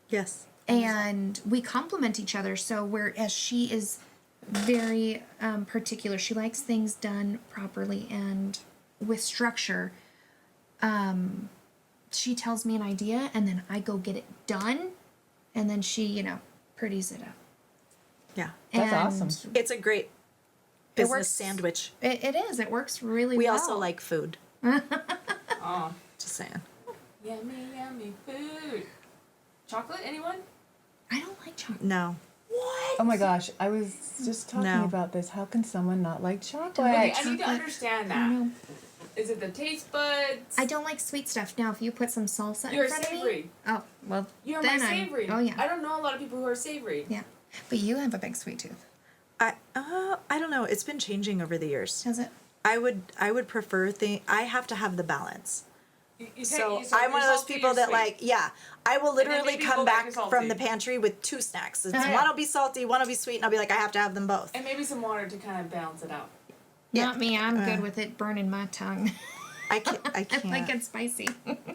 Speaker 4: Yes.
Speaker 3: And we complement each other. So whereas she is very particular, she likes things done properly and with structure. She tells me an idea, and then I go get it done, and then she, pretties it up.
Speaker 4: Yeah.
Speaker 1: That's
Speaker 3: And
Speaker 1: awesome.
Speaker 4: It's a great business
Speaker 3: works.
Speaker 4: sandwich.
Speaker 3: It is. It works really
Speaker 4: We
Speaker 3: well.
Speaker 4: also like food.
Speaker 2: Oh,
Speaker 4: Just saying.
Speaker 2: yummy food. Chocolate? Anyone?
Speaker 3: I don't like chocolate.
Speaker 4: No.
Speaker 2: What?
Speaker 1: Oh my gosh, I was just talking
Speaker 4: No.
Speaker 1: about this. How can someone not like chocolate?
Speaker 2: Okay, I need to
Speaker 3: chocolate.
Speaker 2: understand
Speaker 3: I
Speaker 2: that.
Speaker 3: don't know.
Speaker 2: Is it the taste buds?
Speaker 3: I don't like sweet stuff. Now, if you put some salsa
Speaker 2: You're
Speaker 3: in front of me,
Speaker 2: savory.
Speaker 3: oh well,
Speaker 2: You're
Speaker 3: then
Speaker 2: my
Speaker 3: I'm-
Speaker 2: savory.
Speaker 3: Oh yeah,
Speaker 2: I don't know a lot of people who are savory.
Speaker 3: yeah. But you have a big sweet tooth.
Speaker 4: I don't know. It's been changing over the years.
Speaker 3: Has it?
Speaker 4: I would prefer I have to have the balance. So
Speaker 2: so
Speaker 4: I'm one of
Speaker 2: you're
Speaker 4: those
Speaker 2: salty
Speaker 4: people
Speaker 2: or
Speaker 4: that
Speaker 2: sweet?
Speaker 4: I will
Speaker 2: then
Speaker 4: literally
Speaker 2: maybe
Speaker 4: come
Speaker 2: go back
Speaker 4: back
Speaker 2: to salty.
Speaker 4: from the pantry with 2 snacks. It's,
Speaker 3: Yeah.
Speaker 4: one will be salty, one will be sweet, and I'll be like, I have to have them both.
Speaker 2: And maybe some water to kind of balance it out.
Speaker 4: Yeah.
Speaker 3: Not me. I'm good with it burning my tongue.
Speaker 4: I can't. I
Speaker 3: I
Speaker 4: can't.
Speaker 3: like it spicy.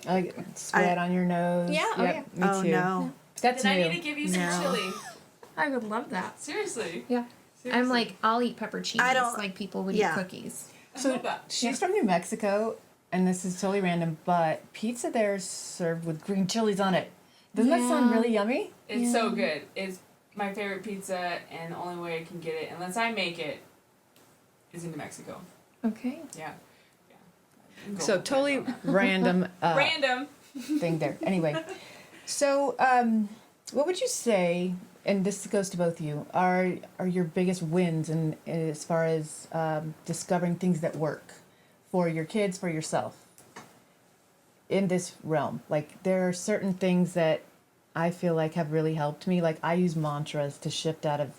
Speaker 1: Like sweat on your nose.
Speaker 3: Yeah, oh
Speaker 1: Yep,
Speaker 3: yeah.
Speaker 1: Me
Speaker 4: Oh
Speaker 1: too.
Speaker 4: no.
Speaker 1: That's
Speaker 2: Then
Speaker 1: new.
Speaker 2: I need to give you some
Speaker 4: No.
Speaker 2: chili.
Speaker 3: I would love that.
Speaker 2: Seriously.
Speaker 3: Yeah.
Speaker 2: Seriously.
Speaker 3: I'm like, I'll eat pepper cheese
Speaker 4: I don't-
Speaker 3: like people would
Speaker 4: yeah.
Speaker 3: eat cookies.
Speaker 2: I love that.
Speaker 1: She's from New Mexico, and this is totally random, but pizza there is served with green chilies on it. Doesn't that sound
Speaker 3: Yeah.
Speaker 1: really yummy?
Speaker 2: It's so good. It's my favorite pizza, and the only way I can get it, unless I make it, is in New Mexico.
Speaker 3: Okay.
Speaker 2: Yeah. Yeah.
Speaker 1: So totally random
Speaker 2: Random.
Speaker 1: thing there. Anyway, so what would you say? And this goes to both of you. Are your biggest wins in as far as discovering things that work for your kids, for yourself in this realm? Like there are certain things that I feel like have really helped me. Like I use mantras to shift out of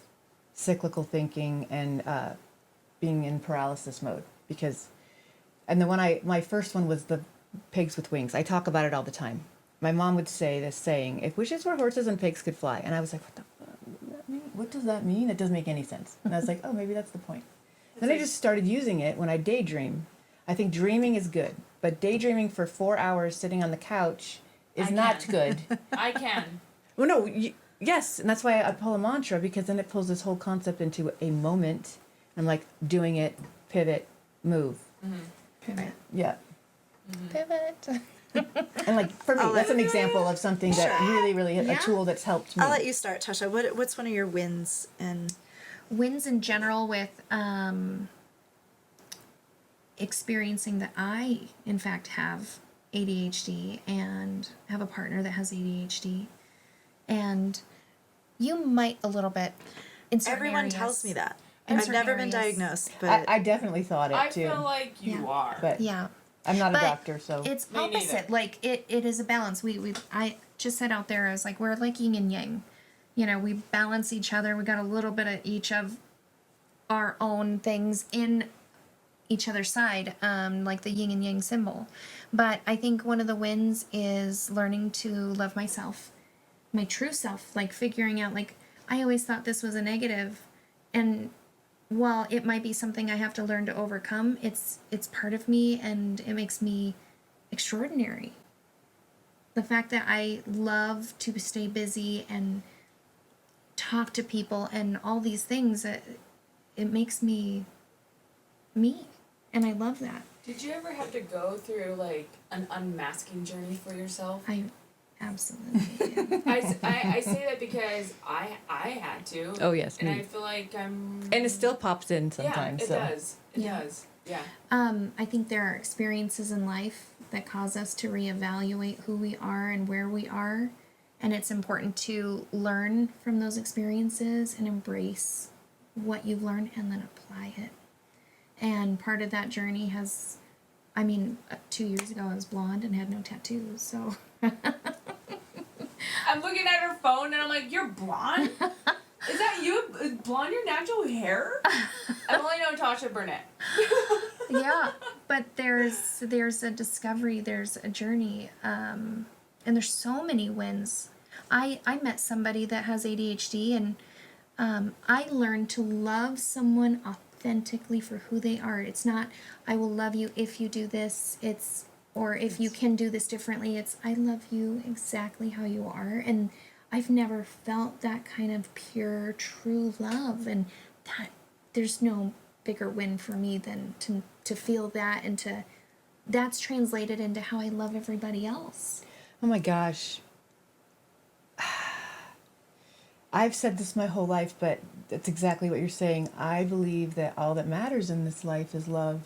Speaker 1: cyclical thinking and being in paralysis mode because. And the my first one was the pigs with wings. I talk about it all the time. My mom would say this saying, if wishes were horses and pigs could fly. And I was like, what the fuck does that mean? What does that mean? It doesn't make any sense. And I was like, oh, maybe that's the point. Then I just started using it when I daydream. I think dreaming is good, but daydreaming for 4 hours sitting on the couch is
Speaker 2: I
Speaker 1: not
Speaker 2: can.
Speaker 1: good.
Speaker 2: I can.
Speaker 1: Well, no, yes, and that's why I pull a mantra because then it pulls this whole concept into a moment. I'm like doing it, pivot, move.
Speaker 3: Pivot.
Speaker 1: Yeah.
Speaker 3: Pivot.
Speaker 1: And like for me,
Speaker 4: I'll
Speaker 1: that's
Speaker 4: let-
Speaker 1: an example of something that really a
Speaker 3: Yeah.
Speaker 1: tool that's helped me.
Speaker 4: I'll let you start, Tasha. What's one of your wins? And
Speaker 3: Wins in general with experiencing that I, in fact, have ADHD and have a partner that has ADHD. And you might a little bit in certain
Speaker 4: everyone
Speaker 3: areas.
Speaker 4: tells me that.
Speaker 3: In
Speaker 4: I've
Speaker 3: certain
Speaker 4: never been
Speaker 3: areas.
Speaker 4: diagnosed, but
Speaker 1: I definitely thought it
Speaker 2: I
Speaker 1: too.
Speaker 2: feel like you
Speaker 3: Yeah.
Speaker 2: are.
Speaker 1: But
Speaker 3: Yeah.
Speaker 1: I'm not a
Speaker 3: But
Speaker 1: doctor, so
Speaker 3: It's
Speaker 2: Me
Speaker 3: opposite.
Speaker 2: neither.
Speaker 3: Like it is a balance. I just said out there, I was like, we're like yin and yang. You know, we balance each other. We got a little bit of each of our own things in each other's side, like the yin and yang symbol. But I think one of the wins is learning to love myself, my true self, like figuring out, like, I always thought this was a negative, and while it might be something I have to learn to overcome, it's part of me and it makes me extraordinary. The fact that I love to stay busy and talk to people and all these things, it makes me me. And I love that.
Speaker 2: Did you ever have to go through like an unmasking journey for yourself?
Speaker 3: I absolutely did.
Speaker 2: I say that because I had to.
Speaker 1: Oh, yes,
Speaker 2: And
Speaker 1: me.
Speaker 2: I feel like I'm.
Speaker 1: and it still pops in sometimes.
Speaker 2: Yeah, it
Speaker 1: so.
Speaker 2: does. It
Speaker 3: Yeah.
Speaker 2: does. Yeah.
Speaker 3: I think there are experiences in life that cause us to reevaluate who we are and where we are. And it's important to learn from those experiences and embrace what you've learned and then apply it. And part of that journey has, 2 years ago I was blonde and had no tattoos, so.
Speaker 2: I'm looking at her phone and I'm like, you're blonde? Is that you? Is blonde your natural hair? I've only known Tasha Burnett.
Speaker 3: Yeah, but there's a discovery, there's a journey, and there's so many wins. I met somebody that has ADHD, and I learned to love someone authentically for who they are. It's not, I will love you if you do this, or if you can do this differently. It's, I love you exactly how you are, and I've never felt that kind of pure, true love, and that there's no bigger win for me than to feel that, and that's translated into how I love everybody else.
Speaker 1: Oh my gosh. I've said this my whole life, but that's exactly what you're saying. I believe that all that matters in this life is love.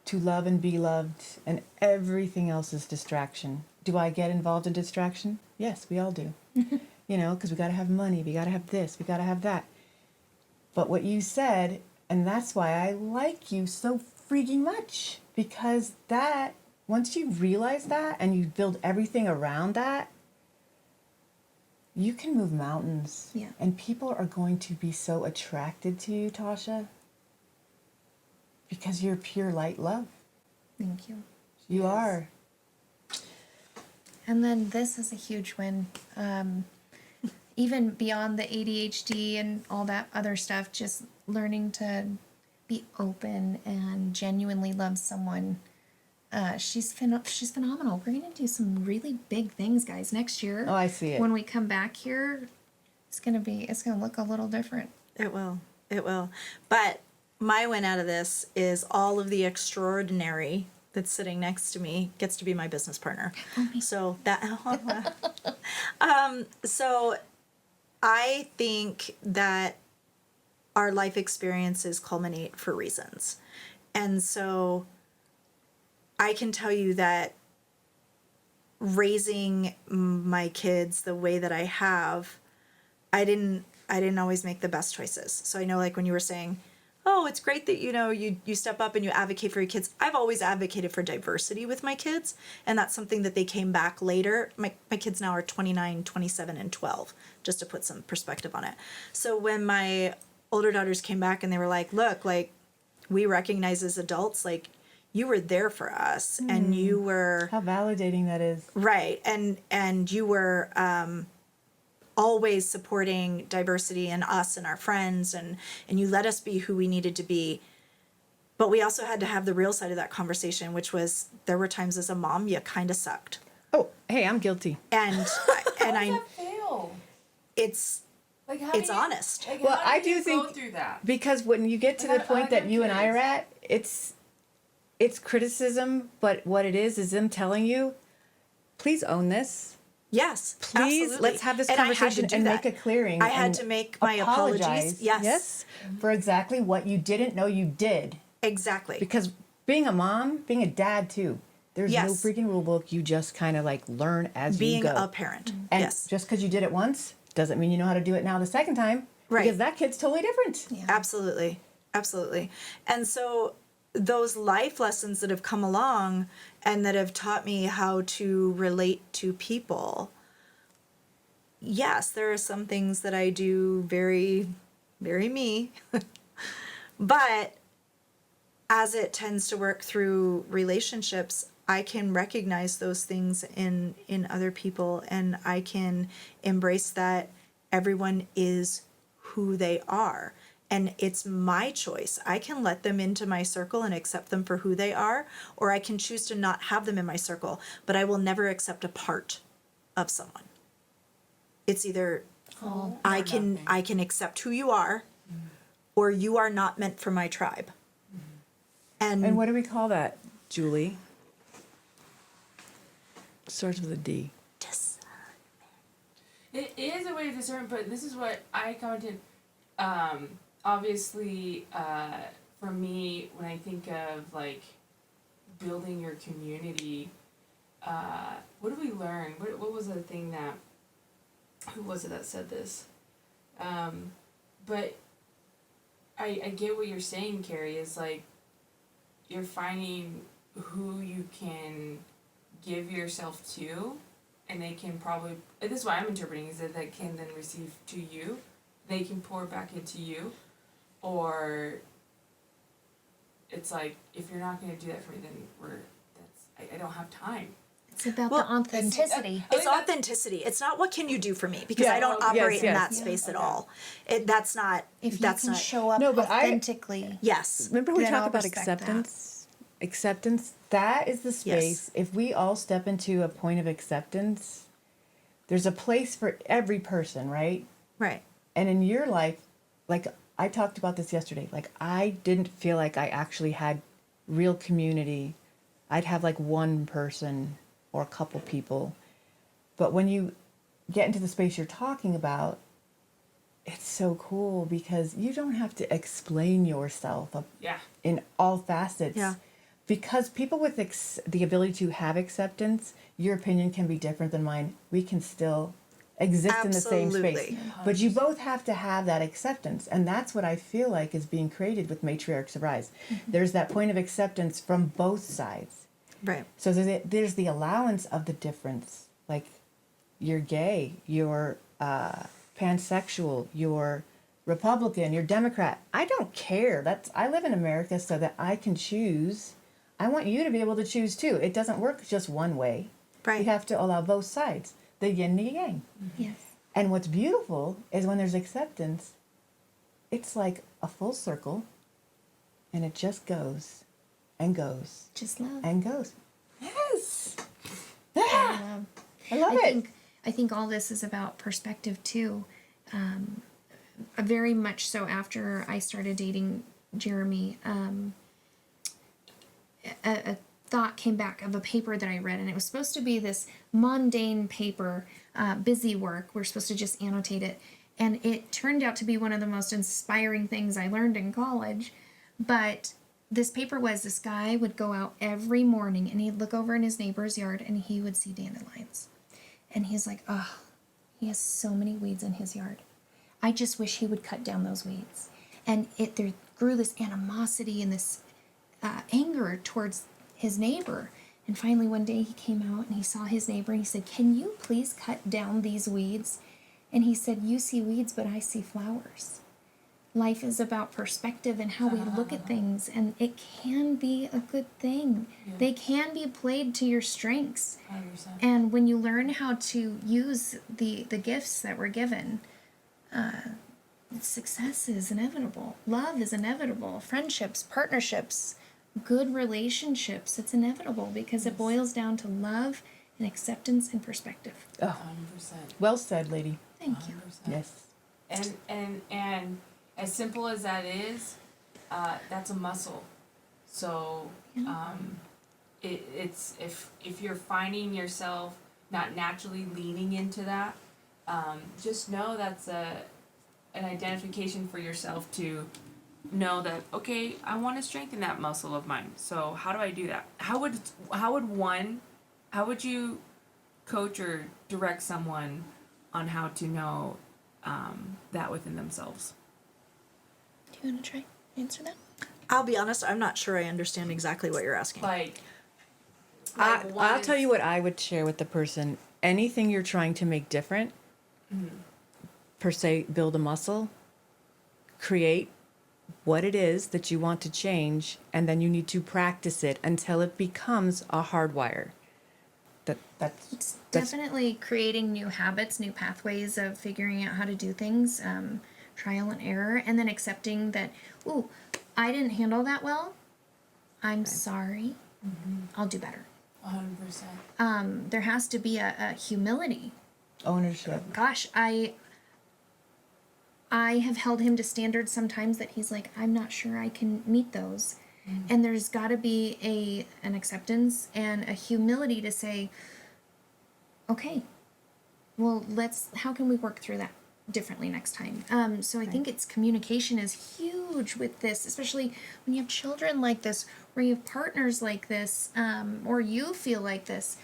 Speaker 1: To love and be loved, and everything else is distraction. Do I get involved in distraction? Yes, we all do. Because we got to have money, we got to have this, we got to have that. But what you said, and that's why I like you so freaking much, because that, once you realize that and you build everything around that, you can move mountains.
Speaker 3: Yeah.
Speaker 1: And people are going to be so attracted to you, Tasha, because you're pure light love.
Speaker 3: Thank you.
Speaker 1: You
Speaker 2: Yes.
Speaker 1: are.
Speaker 3: And then this is a huge win. Even beyond the ADHD and all that other stuff, just learning to be open and genuinely love someone. She's phenomenal. We're gonna do some really big things, guys, next year.
Speaker 1: Oh, I see it.
Speaker 3: When we come back here, it's gonna look a little different.
Speaker 4: It will. It will. But my win out of this is all of the extraordinary that's sitting next to me gets to be my business partner. So that so I think that our life experiences culminate for reasons. And so I can tell you that raising my kids the way that I have, I didn't always make the best choices. So I know, like when you were saying, oh, it's great that you step up and you advocate for your kids. I've always advocated for diversity with my kids, and that's something that they came back later. My kids now are 29, 27, and 12, just to put some perspective on it. So when my older daughters came back and they were like, look, like, we recognize as adults, like, you were there for us, and you were
Speaker 1: How validating that is.
Speaker 4: right, and you were always supporting diversity in us and our friends, and you let us be who we needed to be. But we also had to have the real side of that conversation, which was there were times as a mom you kind of sucked.
Speaker 1: Oh, hey, I'm guilty.
Speaker 4: And
Speaker 2: How does
Speaker 4: I
Speaker 2: that fail?
Speaker 4: it's
Speaker 2: Like, how
Speaker 4: it's
Speaker 2: do you,
Speaker 4: honest.
Speaker 2: Like,
Speaker 1: Well,
Speaker 2: how
Speaker 1: I
Speaker 2: do you
Speaker 1: do think-
Speaker 2: go through that?
Speaker 1: Because when you get to
Speaker 2: Like,
Speaker 1: the point
Speaker 2: I
Speaker 1: that
Speaker 2: got
Speaker 1: you and I are
Speaker 2: kids.
Speaker 1: at, it's criticism, but what it is them telling you, please own this.
Speaker 4: Yes,
Speaker 1: Please,
Speaker 4: absolutely.
Speaker 1: let's have this
Speaker 4: And I had to
Speaker 1: conversation
Speaker 4: do
Speaker 1: and
Speaker 4: that.
Speaker 1: make a clearing.
Speaker 4: I had
Speaker 1: and
Speaker 4: to make my apologies. Yes.
Speaker 1: Yes, for exactly what you didn't know you did.
Speaker 4: Exactly.
Speaker 1: Because being a mom, being a dad too, there's no
Speaker 4: Yes.
Speaker 1: freaking rule book. You just kind of like learn as
Speaker 4: Being
Speaker 1: you go.
Speaker 4: a parent.
Speaker 1: And
Speaker 4: Yes.
Speaker 1: just because you did it once doesn't mean you know how to do it now the second time.
Speaker 4: Right.
Speaker 1: Because that kid's totally different.
Speaker 3: Yeah.
Speaker 4: Absolutely. Absolutely. And so those life lessons that have come along and that have taught me how to relate to people. Yes, there are some things that I do very, very me. But as it tends to work through relationships, I can recognize those things in other people, and I can embrace that everyone is who they are. And it's my choice. I can let them into my circle and accept them for who they are, or I can choose to not have them in my circle, but I will never accept a part of someone. It's either
Speaker 2: Oh,
Speaker 4: I
Speaker 2: or
Speaker 4: can
Speaker 2: nothing.
Speaker 4: accept who you are, or you are not meant for my tribe.
Speaker 1: And what do we call that, Julie? Starts with a D.
Speaker 2: It is a way to discern, but this is what I commented. Obviously, for for me, when I think of like building your community, what did we learn? What was the thing that, who was it that said this? But I get what you're saying, Karie, is like you're finding who you can give yourself to, and they can probably, this is what I'm interpreting, is that they can then receive to you, they can pour back into you, or it's like, if you're not going to do that for me, then I don't have time.
Speaker 3: It's about the authenticity.
Speaker 4: It's authenticity. It's not what can you do for me, because I don't operate in that space at all. That's not.
Speaker 3: If
Speaker 4: that's
Speaker 3: you can
Speaker 4: not.
Speaker 3: show up authentically.
Speaker 4: Yes.
Speaker 5: Remember we
Speaker 3: Then
Speaker 5: talk
Speaker 3: I'll
Speaker 5: about
Speaker 3: respect
Speaker 5: acceptance? Acceptance, that is the space. If we all step into a point of acceptance, there's a place for every person, right?
Speaker 4: Right.
Speaker 5: And in your life, like I talked about this yesterday, like I didn't feel like I actually had real community. I'd have like one person or a couple people. But when you get into the space you're talking about, it's so cool because you don't have to explain yourself in all facets.
Speaker 4: Yeah.
Speaker 5: Because people with the ability to have acceptance, your opinion can be different than mine. We can still exist in the same space.
Speaker 4: Absolutely.
Speaker 5: But you both have to have that acceptance. And that's what I feel like is being created with Matriarchs of Rise. There's that point of acceptance from both sides.
Speaker 4: Right.
Speaker 5: So there's the allowance of the difference. Like, you're gay, you're pansexual, you're Republican, you're Democrat. I don't care. I live in America so that I can choose. I want you to be able to choose too. It doesn't work just one way.
Speaker 4: Right.
Speaker 5: We have to allow both sides, the yin and the yang.
Speaker 3: Yes.
Speaker 5: And what's beautiful is when there's acceptance, it's like a full circle, and it just goes and goes
Speaker 3: Just love.
Speaker 5: and goes. Yes.
Speaker 3: Love.
Speaker 5: I love it.
Speaker 3: I think all this is about perspective too. Very much so after I started dating Jeremy, a thought came back of a paper that I read, and it was supposed to be this mundane paper, busy work. We're supposed to just annotate it. And it turned out to be one of the most inspiring things I learned in college. But this paper was, this guy would go out every morning and he'd look over in his neighbor's yard and he would see dandelions. And he's like, oh, he has so many weeds in his yard. I just wish he would cut down those weeds. And there grew this animosity and this anger towards his neighbor. And finally one day he came out and he saw his neighbor and he said, can you please cut down these weeds? And he said, you see weeds, but I see flowers. Life is about perspective and how we look at things, and it can be a good thing. Yeah. They can be played to your strengths.
Speaker 2: 100%.
Speaker 3: And when you learn how to use the gifts that we're given, success is inevitable. Love is inevitable. Friendships, partnerships, good relationships, it's inevitable because it boils down to love and acceptance and perspective.
Speaker 5: Oh,
Speaker 2: 100%.
Speaker 5: well said, lady.
Speaker 3: Thank you.
Speaker 2: 100%.
Speaker 5: Yes.
Speaker 2: And as simple as that is, that's a muscle. So it's if you're finding yourself not naturally leaning into that, just know that's an identification for yourself to know that, okay, I want to strengthen that muscle of mine. So how do I do that? How would you coach or direct someone on how to know that within themselves?
Speaker 3: Do you want to try answer that?
Speaker 4: I'll be honest, I'm not sure I understand exactly what you're asking.
Speaker 5: I'll tell you what I would share with the person. Anything you're trying to make different, per se, build a muscle, create what it is that you want to change, and then you need to practice it until it becomes a hardwire.
Speaker 3: It's definitely creating new habits, new pathways of figuring out how to do things, trial and error, and then accepting that, ooh, I didn't handle that well. I'm sorry. I'll do better.
Speaker 2: 100%.
Speaker 3: There has to be a humility.
Speaker 5: Ownership.
Speaker 3: Gosh, I have held him to standards sometimes that he's like, I'm not sure I can meet those. And there's got to be an acceptance and a humility to say, okay, well, how can we work through that? differently next time. So I think it's communication is huge with this, especially when you have children like this, or you have partners like this, or you feel like this.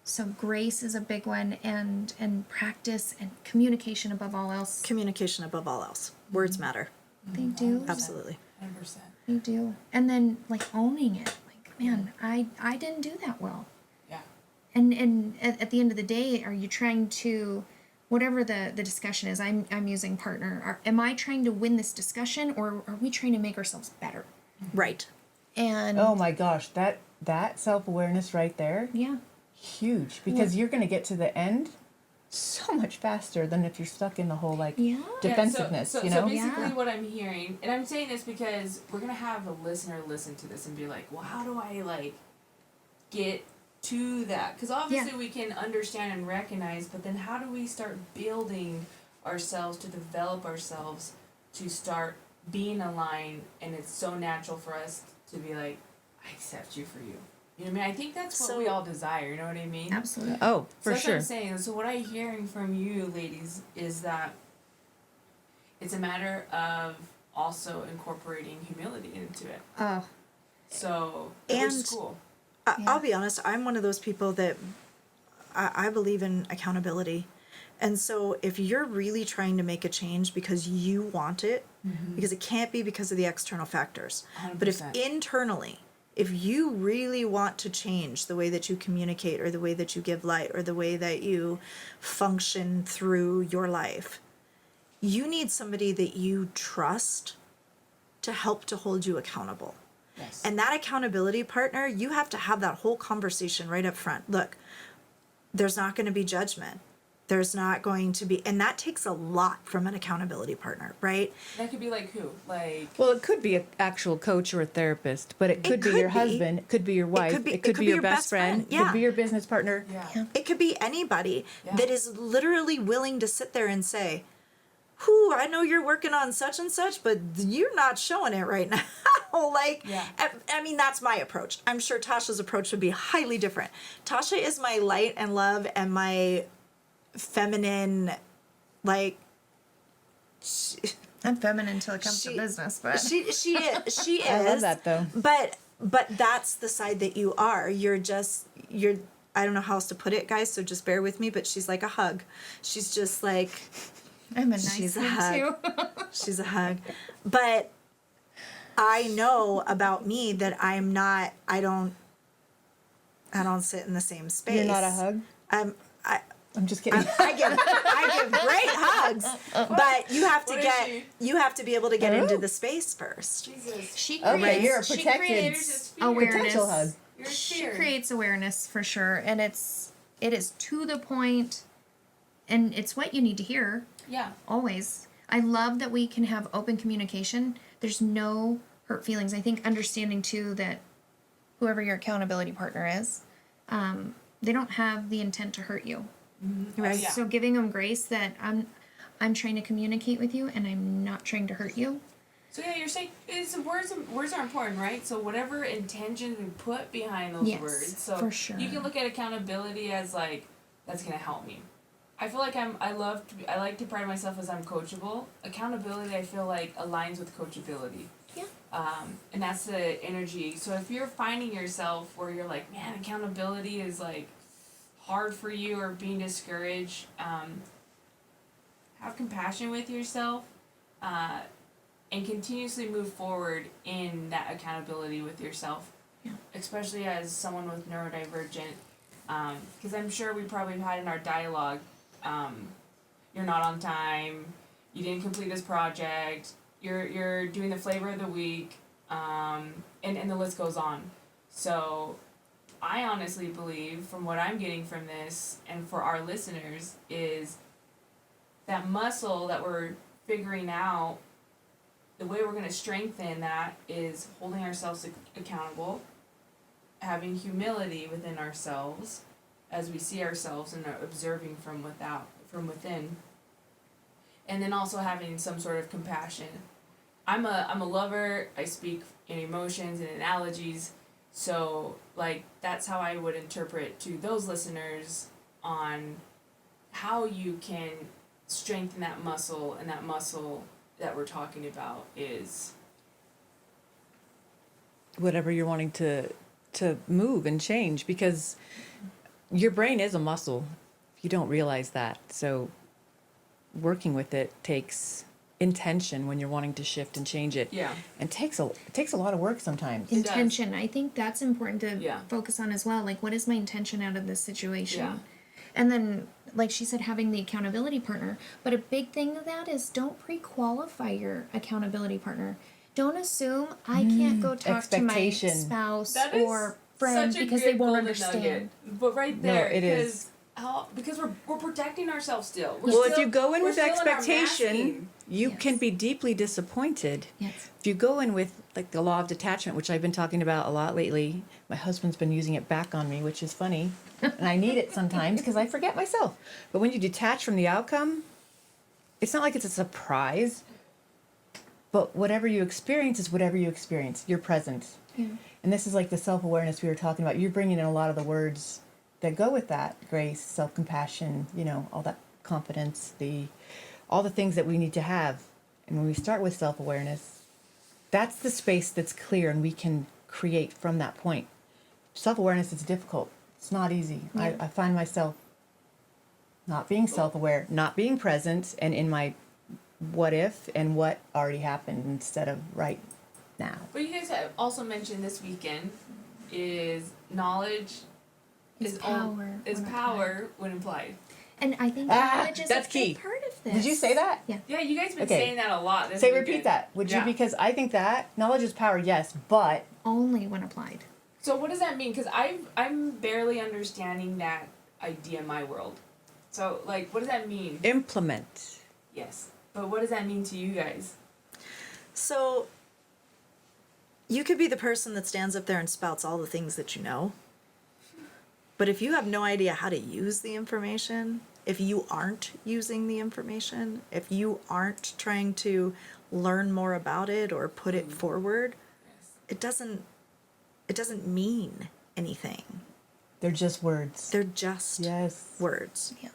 Speaker 3: So grace is a big one, and practice and communication above all else.
Speaker 4: Communication above all else. Words matter.
Speaker 3: They do.
Speaker 4: Absolutely.
Speaker 2: 100%.
Speaker 3: They do. And then like owning it. Like, man, I didn't do that well.
Speaker 2: Yeah.
Speaker 3: And at the end of the day, are you trying to, whatever the discussion is, I'm using partner. Am I trying to win this discussion, or are we trying to make ourselves better?
Speaker 4: Right.
Speaker 3: And
Speaker 5: Oh my gosh, that self-awareness right there,
Speaker 3: yeah,
Speaker 5: huge, because you're going to get to the end so much faster than if you're stuck in the whole like
Speaker 3: Yeah.
Speaker 5: defensiveness,
Speaker 2: So
Speaker 5: you know?
Speaker 2: basically
Speaker 3: Yeah.
Speaker 2: what I'm hearing, and I'm saying this because we're going to have a listener listen to this and be like, well, how do I like get to that? Because obviously we can understand and recognize, but then how do we start building ourselves to develop ourselves to start being aligned? And it's so natural for us to be like, I accept you for you. You know what I mean? I think that's what we
Speaker 4: So-
Speaker 2: all desire, you know what I mean?
Speaker 3: absolutely.
Speaker 5: Oh,
Speaker 2: So
Speaker 5: for
Speaker 2: that's what
Speaker 5: sure.
Speaker 2: I'm saying. So what I'm hearing from you ladies is that it's a matter of also incorporating humility into it.
Speaker 3: Oh,
Speaker 2: So
Speaker 4: And-
Speaker 2: which school?
Speaker 4: I'll be honest, I'm one of those people that I believe in accountability. And so if you're really trying to make a change because you want it, because it can't be because of the external factors, but if
Speaker 2: 100%.
Speaker 4: internally, if you really want to change the way that you communicate or the way that you give light or the way that you function through your life, you need somebody that you trust to help to hold you accountable.
Speaker 2: Yes.
Speaker 4: And that accountability partner, you have to have that whole conversation right up front. Look, there's not going to be judgment. There's not going to be, and that takes a lot from an accountability partner, right?
Speaker 2: That could be like who? Like
Speaker 5: Well, it could be an actual coach or a therapist, but it could be
Speaker 4: could
Speaker 5: your
Speaker 4: be.
Speaker 5: husband, it could be your wife, it could be your best friend, it
Speaker 4: yeah.
Speaker 5: could be your business partner.
Speaker 2: yeah.
Speaker 4: It could be anybody
Speaker 2: Yeah.
Speaker 4: that is literally willing to sit there and say, whew, I know you're working on such and such, but you're not showing it right now. Like,
Speaker 2: Yeah.
Speaker 4: I mean, that's my approach. I'm sure Tasha's approach would be highly different. Tasha is my light and love and my feminine, like,
Speaker 3: I'm feminine until it comes to
Speaker 4: She-
Speaker 3: business, but
Speaker 4: she is.
Speaker 5: I love that though.
Speaker 4: But that's the side that you are. You're I don't know how else to put it, guys, so just bear with me, but she's like a hug. She's just like,
Speaker 3: I'm a nice
Speaker 4: she's a
Speaker 3: one
Speaker 4: hug.
Speaker 3: too.
Speaker 4: she's a hug. But I know about me that I don't sit in the same space.
Speaker 5: You're not a hug? I'm just kidding.
Speaker 4: I give great hugs, but you have to
Speaker 2: What is
Speaker 4: get
Speaker 2: she?
Speaker 4: you have to be able to get into the space first.
Speaker 2: Jesus.
Speaker 3: She
Speaker 5: Okay,
Speaker 3: creates,
Speaker 5: you're a
Speaker 3: she
Speaker 5: protected-
Speaker 3: creates
Speaker 2: Just fear.
Speaker 3: awareness.
Speaker 5: Potential hug.
Speaker 2: You're
Speaker 3: She
Speaker 2: scared.
Speaker 3: creates awareness for sure, and it is to the point, and it's what you need to hear
Speaker 2: Yeah.
Speaker 3: always. I love that we can have open communication. There's no hurt feelings. I think understanding too that whoever your accountability partner is, they don't have the intent to hurt you.
Speaker 4: Right.
Speaker 2: Yeah.
Speaker 3: So giving them grace that I'm trying to communicate with you and I'm not trying to hurt you.
Speaker 2: So yeah, you're saying words are important, right? So whatever intention we put behind those
Speaker 3: Yes,
Speaker 2: words. So
Speaker 3: for sure.
Speaker 2: you can look at accountability as like that's gonna help me. I feel like I like to pride myself as I'm coachable. Accountability I feel like aligns with coachability.
Speaker 3: Yeah.
Speaker 2: And that's the energy. So if you're finding yourself where you're like, man, accountability is like hard for you or being discouraged, have compassion with yourself, and continuously move forward in that accountability with yourself.
Speaker 3: Yeah.
Speaker 2: Especially as someone with neurodivergent, because I'm sure we probably have had in our dialogue, you're not on time, you didn't complete this project, you're doing the flavor of the week, and the list goes on. So I honestly believe, from what I'm getting from this and for our listeners, is that muscle that we're figuring out, the way we're going to strengthen that is holding ourselves accountable, having humility within ourselves as we see ourselves and are observing from within, and then also having some sort of compassion. I'm a lover. I speak in emotions and analogies. So, like, that's how I would interpret to those listeners on how you can strengthen that muscle, and that muscle that we're talking about is
Speaker 5: Whatever you're wanting to move and change, because your brain is a muscle. You don't realize that. So working with it takes intention when you're wanting to shift and change it.
Speaker 2: Yeah.
Speaker 5: And it takes a lot of work sometimes.
Speaker 2: It does.
Speaker 3: Intention. I think that's important to
Speaker 2: Yeah.
Speaker 3: focus on as well. Like, what is my intention out of this situation?
Speaker 2: Yeah.
Speaker 3: And then, like she said, having the accountability partner. But a big thing of that is don't pre-qualify your accountability partner. Don't assume I can't go talk to my
Speaker 5: Expectation.
Speaker 3: spouse
Speaker 2: that is
Speaker 3: or friend
Speaker 2: such a
Speaker 3: because
Speaker 2: good
Speaker 3: they won't
Speaker 2: golden
Speaker 3: understand.
Speaker 2: nugget. But right
Speaker 5: No,
Speaker 2: there,
Speaker 5: it is.
Speaker 2: because we're protecting ourselves still.
Speaker 5: Well, if you go in
Speaker 2: we're
Speaker 5: with
Speaker 2: still in our
Speaker 5: expectation,
Speaker 2: masking.
Speaker 5: you
Speaker 3: Yes.
Speaker 5: can be deeply disappointed.
Speaker 3: Yes.
Speaker 5: If you go in with like the law of detachment, which I've been talking about a lot lately, my husband's been using it back on me, which is funny. And I need it sometimes because I forget myself. But when you detach from the outcome, it's not like it's a surprise. But whatever you experience is whatever you experience. You're present.
Speaker 3: Yeah.
Speaker 5: And this is like the self-awareness we were talking about. You're bringing in a lot of the words that go with that: grace, self-compassion, all that confidence, all the things that we need to have. And when we start with self-awareness, that's the space that's clear and we can create from that point. Self-awareness is difficult. It's not easy.
Speaker 3: Yeah.
Speaker 5: I find myself not being self-aware, not being present, and in my what if and what already happened instead of right now.
Speaker 2: What you guys have also mentioned this weekend is knowledge
Speaker 3: It's power
Speaker 2: is
Speaker 3: when
Speaker 2: power when applied.
Speaker 3: And I think knowledge is
Speaker 5: that's
Speaker 3: a
Speaker 5: key.
Speaker 3: big part of this.
Speaker 5: Did you say that?
Speaker 3: Yeah.
Speaker 2: Yeah, you guys been
Speaker 5: Okay.
Speaker 2: saying that a lot. This
Speaker 5: Say,
Speaker 2: weekend.
Speaker 5: repeat that, would you?
Speaker 2: Yeah.
Speaker 5: Because I think that knowledge is power, yes, but
Speaker 3: Only when applied.
Speaker 2: So what does that mean? Because I'm barely understanding that idea in my world. So like, what does that mean?
Speaker 5: implement.
Speaker 2: Yes, but what does that mean to you guys?
Speaker 4: So you could be the person that stands up there and spouts all the things that you know. But if you have no idea how to use the information, if you aren't using the information, if you aren't trying to learn more about it or put it forward, it doesn't mean anything.
Speaker 5: They're just words.
Speaker 4: They're just
Speaker 5: Yes.
Speaker 4: words.
Speaker 3: Yeah.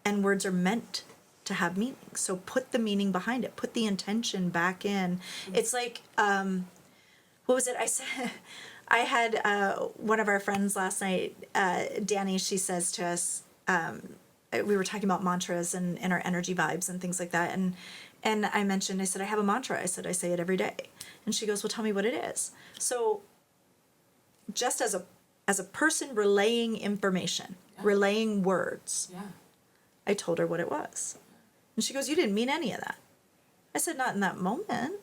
Speaker 4: And words are meant to have meaning. So put the meaning behind it. Put the intention back in. It's like, what was it? I said, I had one of our friends last night, Danny, she says to us, we were talking about mantras and our energy vibes and things like that. And I mentioned, I said, I have a mantra. I said, I say it every day. And she goes, well, tell me what it is. So just as a person relaying information, relaying words,
Speaker 2: Yeah.
Speaker 4: I told her what it was. And she goes, you didn't mean any of that. I said, not in that moment.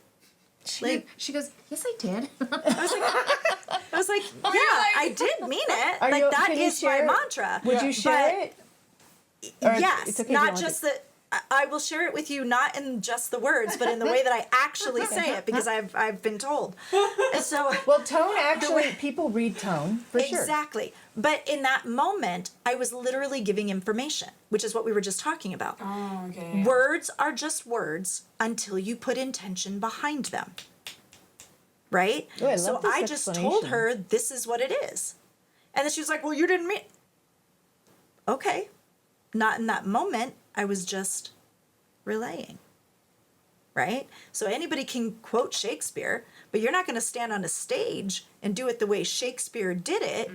Speaker 3: She goes, yes, I did.
Speaker 4: I was like, yeah, I did mean it.
Speaker 5: Are
Speaker 4: Like,
Speaker 5: you-
Speaker 4: that
Speaker 5: can you
Speaker 4: is my
Speaker 5: share it?
Speaker 4: mantra.
Speaker 5: Would you share
Speaker 4: But
Speaker 5: it? Or
Speaker 4: yes,
Speaker 5: it's okay if you
Speaker 4: not
Speaker 5: don't
Speaker 4: just
Speaker 5: want
Speaker 4: that. I will share it with you, not in just the words, but in the way that I actually say it, because I've been told. And so,
Speaker 5: Well, tone actually, people read tone, for sure.
Speaker 4: exactly. But in that moment, I was literally giving information, which is what we were just talking about.
Speaker 2: Oh, okay.
Speaker 4: Words are just words until you put intention behind them. Right?
Speaker 5: Ooh, I love
Speaker 4: So
Speaker 5: this
Speaker 4: I just told
Speaker 5: explanation.
Speaker 4: her this is what it is. And then she was like, well, you didn't mean. Okay. Not in that moment. I was just relaying. Right? So anybody can quote Shakespeare, but you're not going to stand on a stage and do it the way Shakespeare did it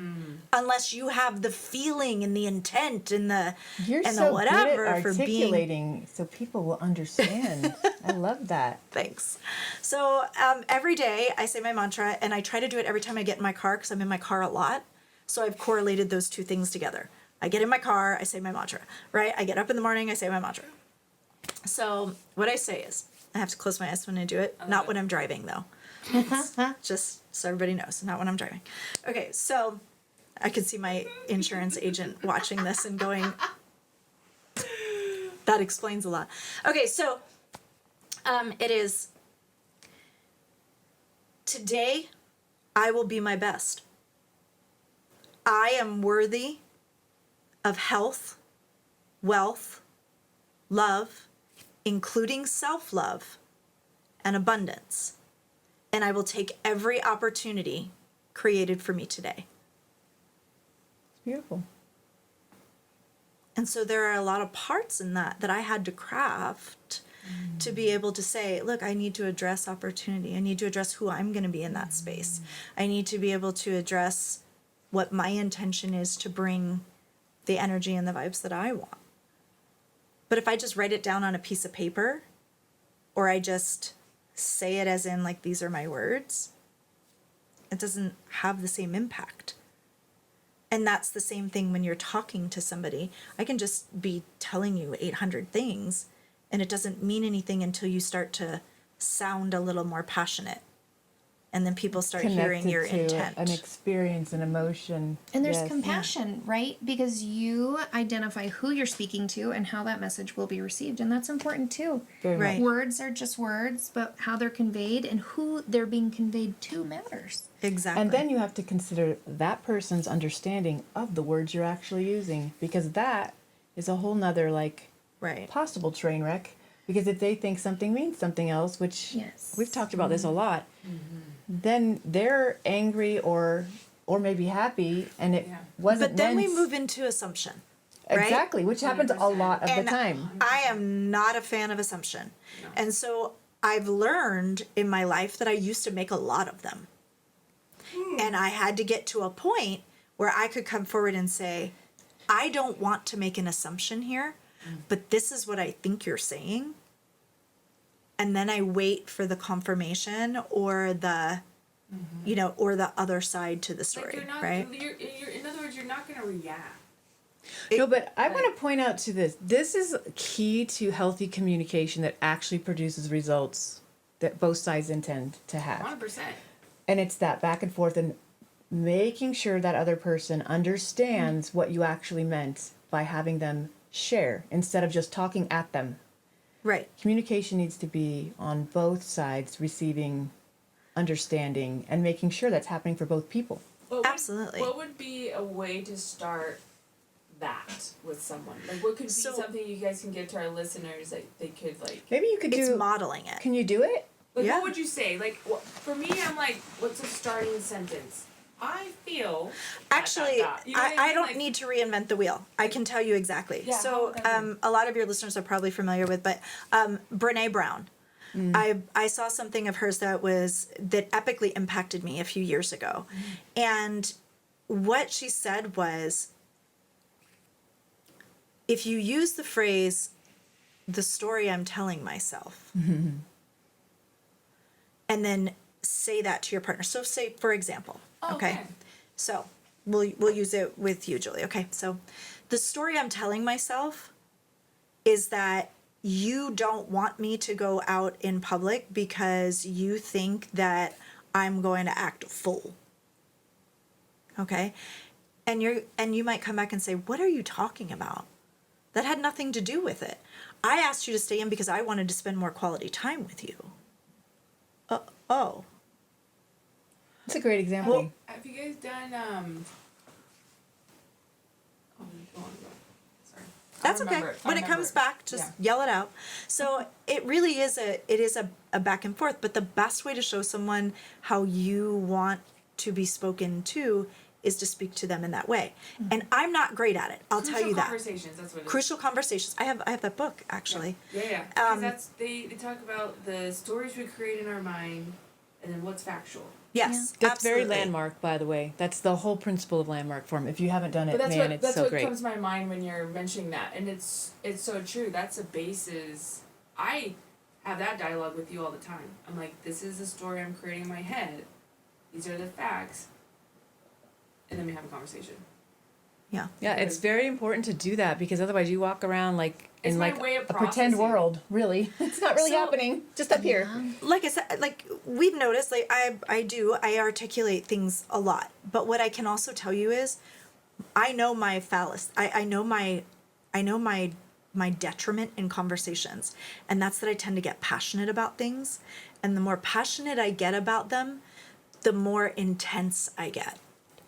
Speaker 4: unless you have the feeling and the intent and the
Speaker 5: You're
Speaker 4: and
Speaker 5: so
Speaker 4: the whatever
Speaker 5: good at
Speaker 4: for being.
Speaker 5: articulating so people will understand. I love that.
Speaker 4: Thanks. So every day I say my mantra, and I try to do it every time I get in my car because I'm in my car a lot. So I've correlated those two things together. I get in my car, I say my mantra, right? I get up in the morning, I say my mantra. So what I say is, I have to close my eyes when I do it. Not when I'm driving, though. Just so everybody knows, not when I'm driving. Okay, so I can see my insurance agent watching this and going, that explains a lot. Okay, so it is, today I will be my best. I am worthy of health, wealth, love, including self-love and abundance. And I will take every opportunity created for me today.
Speaker 5: It's beautiful.
Speaker 4: And so there are a lot of parts in that I had to craft to be able to say, look, I need to address opportunity. I need to address who I'm going to be in that space. I need to be able to address what my intention is to bring the energy and the vibes that I want. But if I just write it down on a piece of paper, or I just say it as in like, these are my words, it doesn't have the same impact. And that's the same thing when you're talking to somebody. I can just be telling you 800 things, and it doesn't mean anything until you start to sound a little more passionate. And then people start hearing your
Speaker 5: Connected to
Speaker 4: intent.
Speaker 5: an experience, an emotion.
Speaker 3: And there's
Speaker 5: Yes.
Speaker 3: compassion, right? Because you identify who you're speaking to and how that message will be received. And that's important too.
Speaker 5: Very
Speaker 4: Right.
Speaker 5: much.
Speaker 3: Words are just words, but how they're conveyed and who they're being conveyed to matters.
Speaker 4: Exactly.
Speaker 5: And then you have to consider that person's understanding of the words you're actually using, because that is a whole nother like
Speaker 4: right.
Speaker 5: possible train wreck. Because if they think something means something else, which
Speaker 3: Yes.
Speaker 5: we've talked about this a lot, then they're angry or maybe happy, and it
Speaker 2: Yeah.
Speaker 5: wasn't
Speaker 4: But then we
Speaker 5: meant-
Speaker 4: move into assumption. Right?
Speaker 5: exactly, which happens a
Speaker 2: 100%.
Speaker 5: lot of
Speaker 4: And
Speaker 5: the time.
Speaker 4: I am not a fan of assumption.
Speaker 2: No.
Speaker 4: And so I've learned in my life that I used to make a lot of them. And I had to get to a point where I could come forward and say, I don't want to make an assumption here, but this is what I think you're saying. And then I wait for the confirmation or the, you know, or the other side to the story,
Speaker 2: Like you're not,
Speaker 4: right?
Speaker 2: you're, in other words, you're not going to react.
Speaker 5: No, but I want to point out to this. This is key to healthy communication that actually produces results that both sides intend to have.
Speaker 2: 100%.
Speaker 5: And it's that back and forth and making sure that other person understands what you actually meant by having them share instead of just talking at them.
Speaker 4: Right.
Speaker 5: Communication needs to be on both sides, receiving, understanding, and making sure that's happening for both people.
Speaker 4: Absolutely.
Speaker 2: What would be a way to start that with someone? Like, what could be
Speaker 4: So-
Speaker 2: something you guys can give to our listeners that they could, like...
Speaker 5: Maybe you could
Speaker 4: It's
Speaker 5: do.
Speaker 4: modeling it.
Speaker 5: Can you do it?
Speaker 2: Like,
Speaker 4: Yeah.
Speaker 2: what would you say? Like, for me, I'm like, what's a starting sentence? I feel...
Speaker 4: Actually,
Speaker 2: You know what
Speaker 4: I
Speaker 2: mean?
Speaker 4: don't
Speaker 2: Like,
Speaker 4: need to reinvent the wheel. I can tell you exactly.
Speaker 2: Yeah,
Speaker 4: So,
Speaker 2: how would that be?
Speaker 4: a lot of your listeners are probably familiar with, but Brene Brown. I saw something of hers that epically impacted me a few years ago, and what she said was, if you use the phrase, "the story I'm telling myself," and then say that to your partner. So, say for example,
Speaker 2: Oh,
Speaker 4: okay. So we'll use it with you, Julie. Okay. So the story I'm telling myself is that you don't want me to go out in public because you think that I'm going to act a fool. Okay? And you might come back and say, "What are you talking about? That had nothing to do with it. I asked you to stay in because I wanted to spend more quality time with you." Oh.
Speaker 5: It's a great example.
Speaker 2: Have you guys done, Oh, go on. Sorry. I'll
Speaker 4: That's okay.
Speaker 2: remember
Speaker 4: When
Speaker 2: I'll
Speaker 4: it comes
Speaker 2: remember
Speaker 4: back, just yell it out. So it really is a back and forth, but the best way to show someone how you want to be spoken to is to speak to them in that way. And I'm not great at it. I'll tell you that.
Speaker 2: Conversations, that's what it is.
Speaker 4: Crucial conversations. I have that book actually.
Speaker 2: Yeah. Because they talk about the stories we create in our mind and then what's factual.
Speaker 4: Yes,
Speaker 5: That's very
Speaker 4: absolutely.
Speaker 5: landmark, by the way. That's the whole principle of landmark form. If you haven't done it,
Speaker 2: But
Speaker 5: man, it's so
Speaker 2: what
Speaker 5: great.
Speaker 2: comes to my mind when you're mentioning that, and it's so true. That's a basis. I have that dialogue with you all the time. I'm like, this is the story I'm creating in my head. These are the facts, and then we have a conversation.
Speaker 4: Yeah.
Speaker 5: Yeah, it's very important to do that because otherwise you walk around like
Speaker 2: It's
Speaker 5: in
Speaker 2: my
Speaker 5: like
Speaker 2: way of
Speaker 5: a pretend
Speaker 2: processing.
Speaker 5: world. Really, it's not really
Speaker 4: So-
Speaker 5: happening. Just up here.
Speaker 4: Like I said, like we've noticed, like I articulate things a lot. But what I can also tell you is, I know my fallacy. I know my detriment in conversations, and that's that I tend to get passionate about things, and the more passionate I get about them, the more intense I get.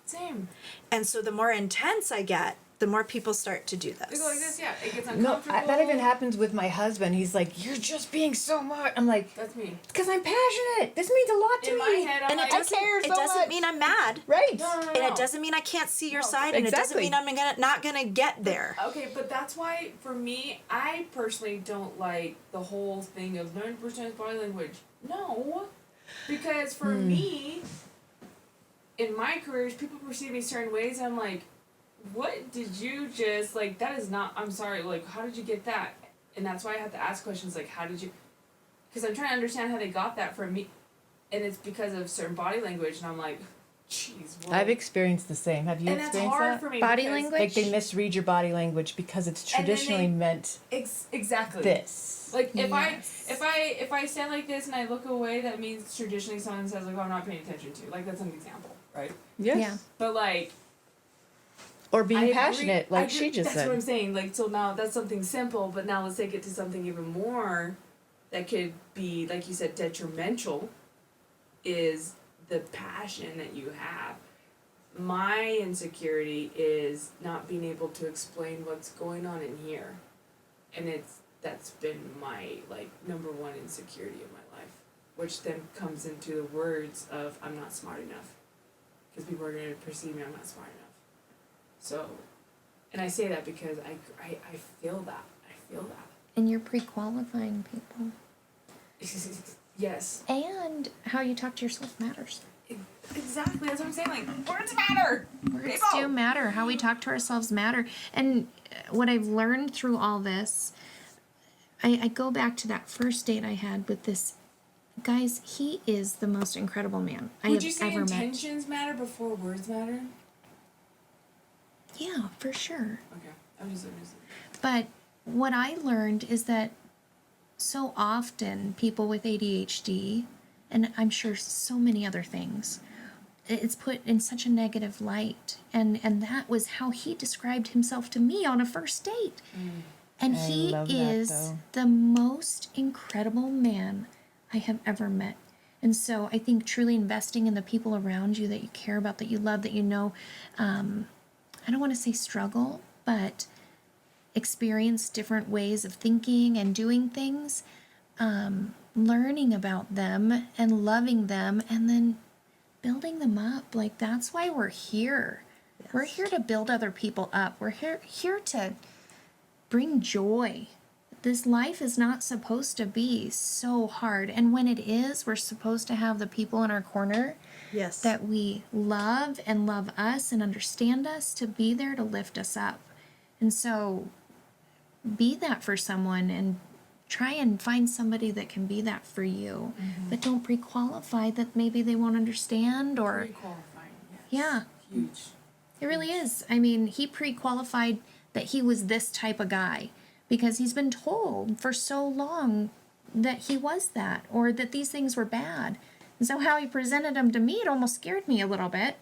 Speaker 2: Same.
Speaker 4: And so the more intense I get, the more people start to do
Speaker 2: They
Speaker 4: this.
Speaker 2: go like this, yeah. It gets
Speaker 5: No,
Speaker 2: uncomfortable.
Speaker 5: that even happens with my husband. He's like, "You're just being so much." I'm like,
Speaker 2: That's me.
Speaker 5: "Because I'm passionate. This means a lot to
Speaker 2: In
Speaker 5: me."
Speaker 2: my head, I'm
Speaker 4: And
Speaker 2: like,
Speaker 4: it doesn't,
Speaker 5: care so
Speaker 4: doesn't
Speaker 5: much.
Speaker 4: mean I'm mad.
Speaker 5: Right.
Speaker 2: No.
Speaker 4: And it doesn't mean I can't see your side, and it doesn't
Speaker 5: exactly.
Speaker 4: mean I'm not gonna get there.
Speaker 2: Okay, but that's why, for me, I personally don't like the whole thing of 90% body language. No. Because for me, in my careers, people perceive me certain ways, and I'm like, what did you just, like, that is not, I'm sorry, like, how did you get that? And that's why I have to ask questions like, how did you, because I'm trying to understand how they got that from me, and it's because of certain body language, and I'm like, jeez, what?
Speaker 5: I've experienced the same. Have you
Speaker 2: And that's
Speaker 5: experienced
Speaker 2: hard
Speaker 5: that?
Speaker 2: for me.
Speaker 3: Body
Speaker 2: because-
Speaker 3: language?
Speaker 5: Like they misread your body language because it's
Speaker 2: And then
Speaker 5: traditionally
Speaker 2: they-
Speaker 5: meant
Speaker 2: Exactly.
Speaker 5: this.
Speaker 2: Like if
Speaker 3: Yes.
Speaker 2: if I stand like this and I look away, that means traditionally someone says like, oh, I'm not paying attention to. Like that's an example, right?
Speaker 5: Yes.
Speaker 3: Yeah.
Speaker 2: But like
Speaker 5: Or
Speaker 2: I
Speaker 5: being
Speaker 2: agree-
Speaker 5: passionate,
Speaker 2: I
Speaker 5: like
Speaker 2: agree-
Speaker 5: she just
Speaker 2: that's what I'm
Speaker 5: said.
Speaker 2: saying. Like so now that's something simple, but now let's take it to something even more that could be, like you said, detrimental. Is the passion that you have. My insecurity is not being able to explain what's going on in here, and that's been my like number one insecurity in my life, which then comes into the words of I'm not smart enough, because people are going to perceive me I'm not smart enough. So, and I say that because I feel that. I feel that.
Speaker 3: And you're pre-qualifying people.
Speaker 2: Yes.
Speaker 3: And how you talk to yourself matters.
Speaker 2: Exactly. That's what I'm saying. Like words matter.
Speaker 3: Words
Speaker 2: People.
Speaker 3: do matter. How we talk to ourselves matter. And what I've learned through all this, I go back to that first date I had with this. Guys, he is the most incredible man I
Speaker 2: Would
Speaker 3: have
Speaker 2: you say
Speaker 3: ever met.
Speaker 2: intentions matter before words matter?
Speaker 3: Yeah, for sure.
Speaker 2: Okay. I'm just.
Speaker 3: But what I learned is that so often people with ADHD, and I'm sure so many other things, it's put in such a negative light. And that was how he described himself to me on a first date. And
Speaker 5: I
Speaker 3: he
Speaker 5: love that,
Speaker 3: is
Speaker 5: though.
Speaker 3: the most incredible man I have ever met. And so I think truly investing in the people around you that you care about, that you love, that you know, I don't want to say struggle, but experience different ways of thinking and doing things, learning about them and loving them, and then building them up. Like that's why we're here.
Speaker 4: Yes.
Speaker 3: We're here to build other people up. We're here to bring joy. This life is not supposed to be so hard. And when it is, we're supposed to have the people in our corner
Speaker 4: Yes.
Speaker 3: that we love and love us and understand us to be there to lift us up. And so be that for someone and try and find somebody that can be that for you. But don't pre-qualify that maybe they won't understand or
Speaker 2: Pre-qualifying. Yes.
Speaker 3: Yeah.
Speaker 2: Huge.
Speaker 3: it really is. I mean, he pre-qualified that he was this type of guy because he's been told for so long that he was that or that these things were bad. And so how he presented them to me, it almost scared me a little bit.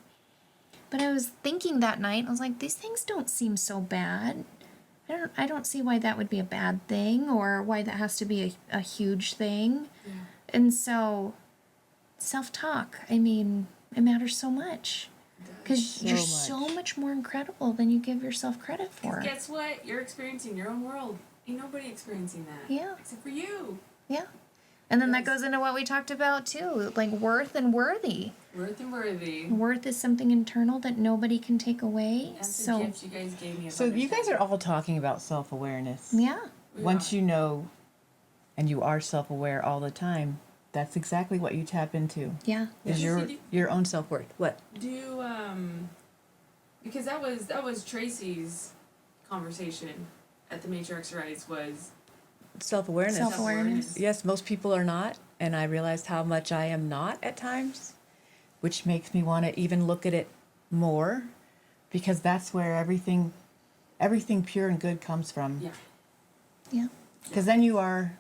Speaker 3: But I was thinking that night, I was like, these things don't seem so bad. I don't see why that would be a bad thing or why that has to be a huge thing.
Speaker 2: Yeah.
Speaker 3: And so self-talk, I mean, it matters so much. Because
Speaker 5: So
Speaker 3: you're
Speaker 5: much.
Speaker 3: so much more incredible than you give yourself credit for.
Speaker 2: Guess what? You're experiencing your own world. Ain't nobody experiencing that.
Speaker 3: Yeah.
Speaker 2: Except for you.
Speaker 3: Yeah. And then that
Speaker 2: Yes.
Speaker 3: goes into what we talked about too, like worth and worthy.
Speaker 2: Worth and worthy.
Speaker 3: Worth is something internal that nobody can take away.
Speaker 2: That's
Speaker 3: So,
Speaker 2: the gift you guys gave me. of
Speaker 5: So you guys are
Speaker 2: understanding.
Speaker 5: all talking about self-awareness.
Speaker 3: yeah.
Speaker 2: We
Speaker 5: Once
Speaker 2: are.
Speaker 5: you know and you are self-aware all the time, that's exactly what you tap into.
Speaker 3: Yeah.
Speaker 5: Is
Speaker 2: Yeah.
Speaker 5: your own self-worth. What?
Speaker 2: Do because that was Tracy's conversation at the Matriarch's Rise was
Speaker 5: Self-awareness.
Speaker 3: Self-awareness.
Speaker 5: Yes, most people are not, and I realized how much I am not at times, which makes me want to even look at it more, because that's where everything pure and good comes from.
Speaker 2: Yeah.
Speaker 3: Yeah.
Speaker 5: Because then you are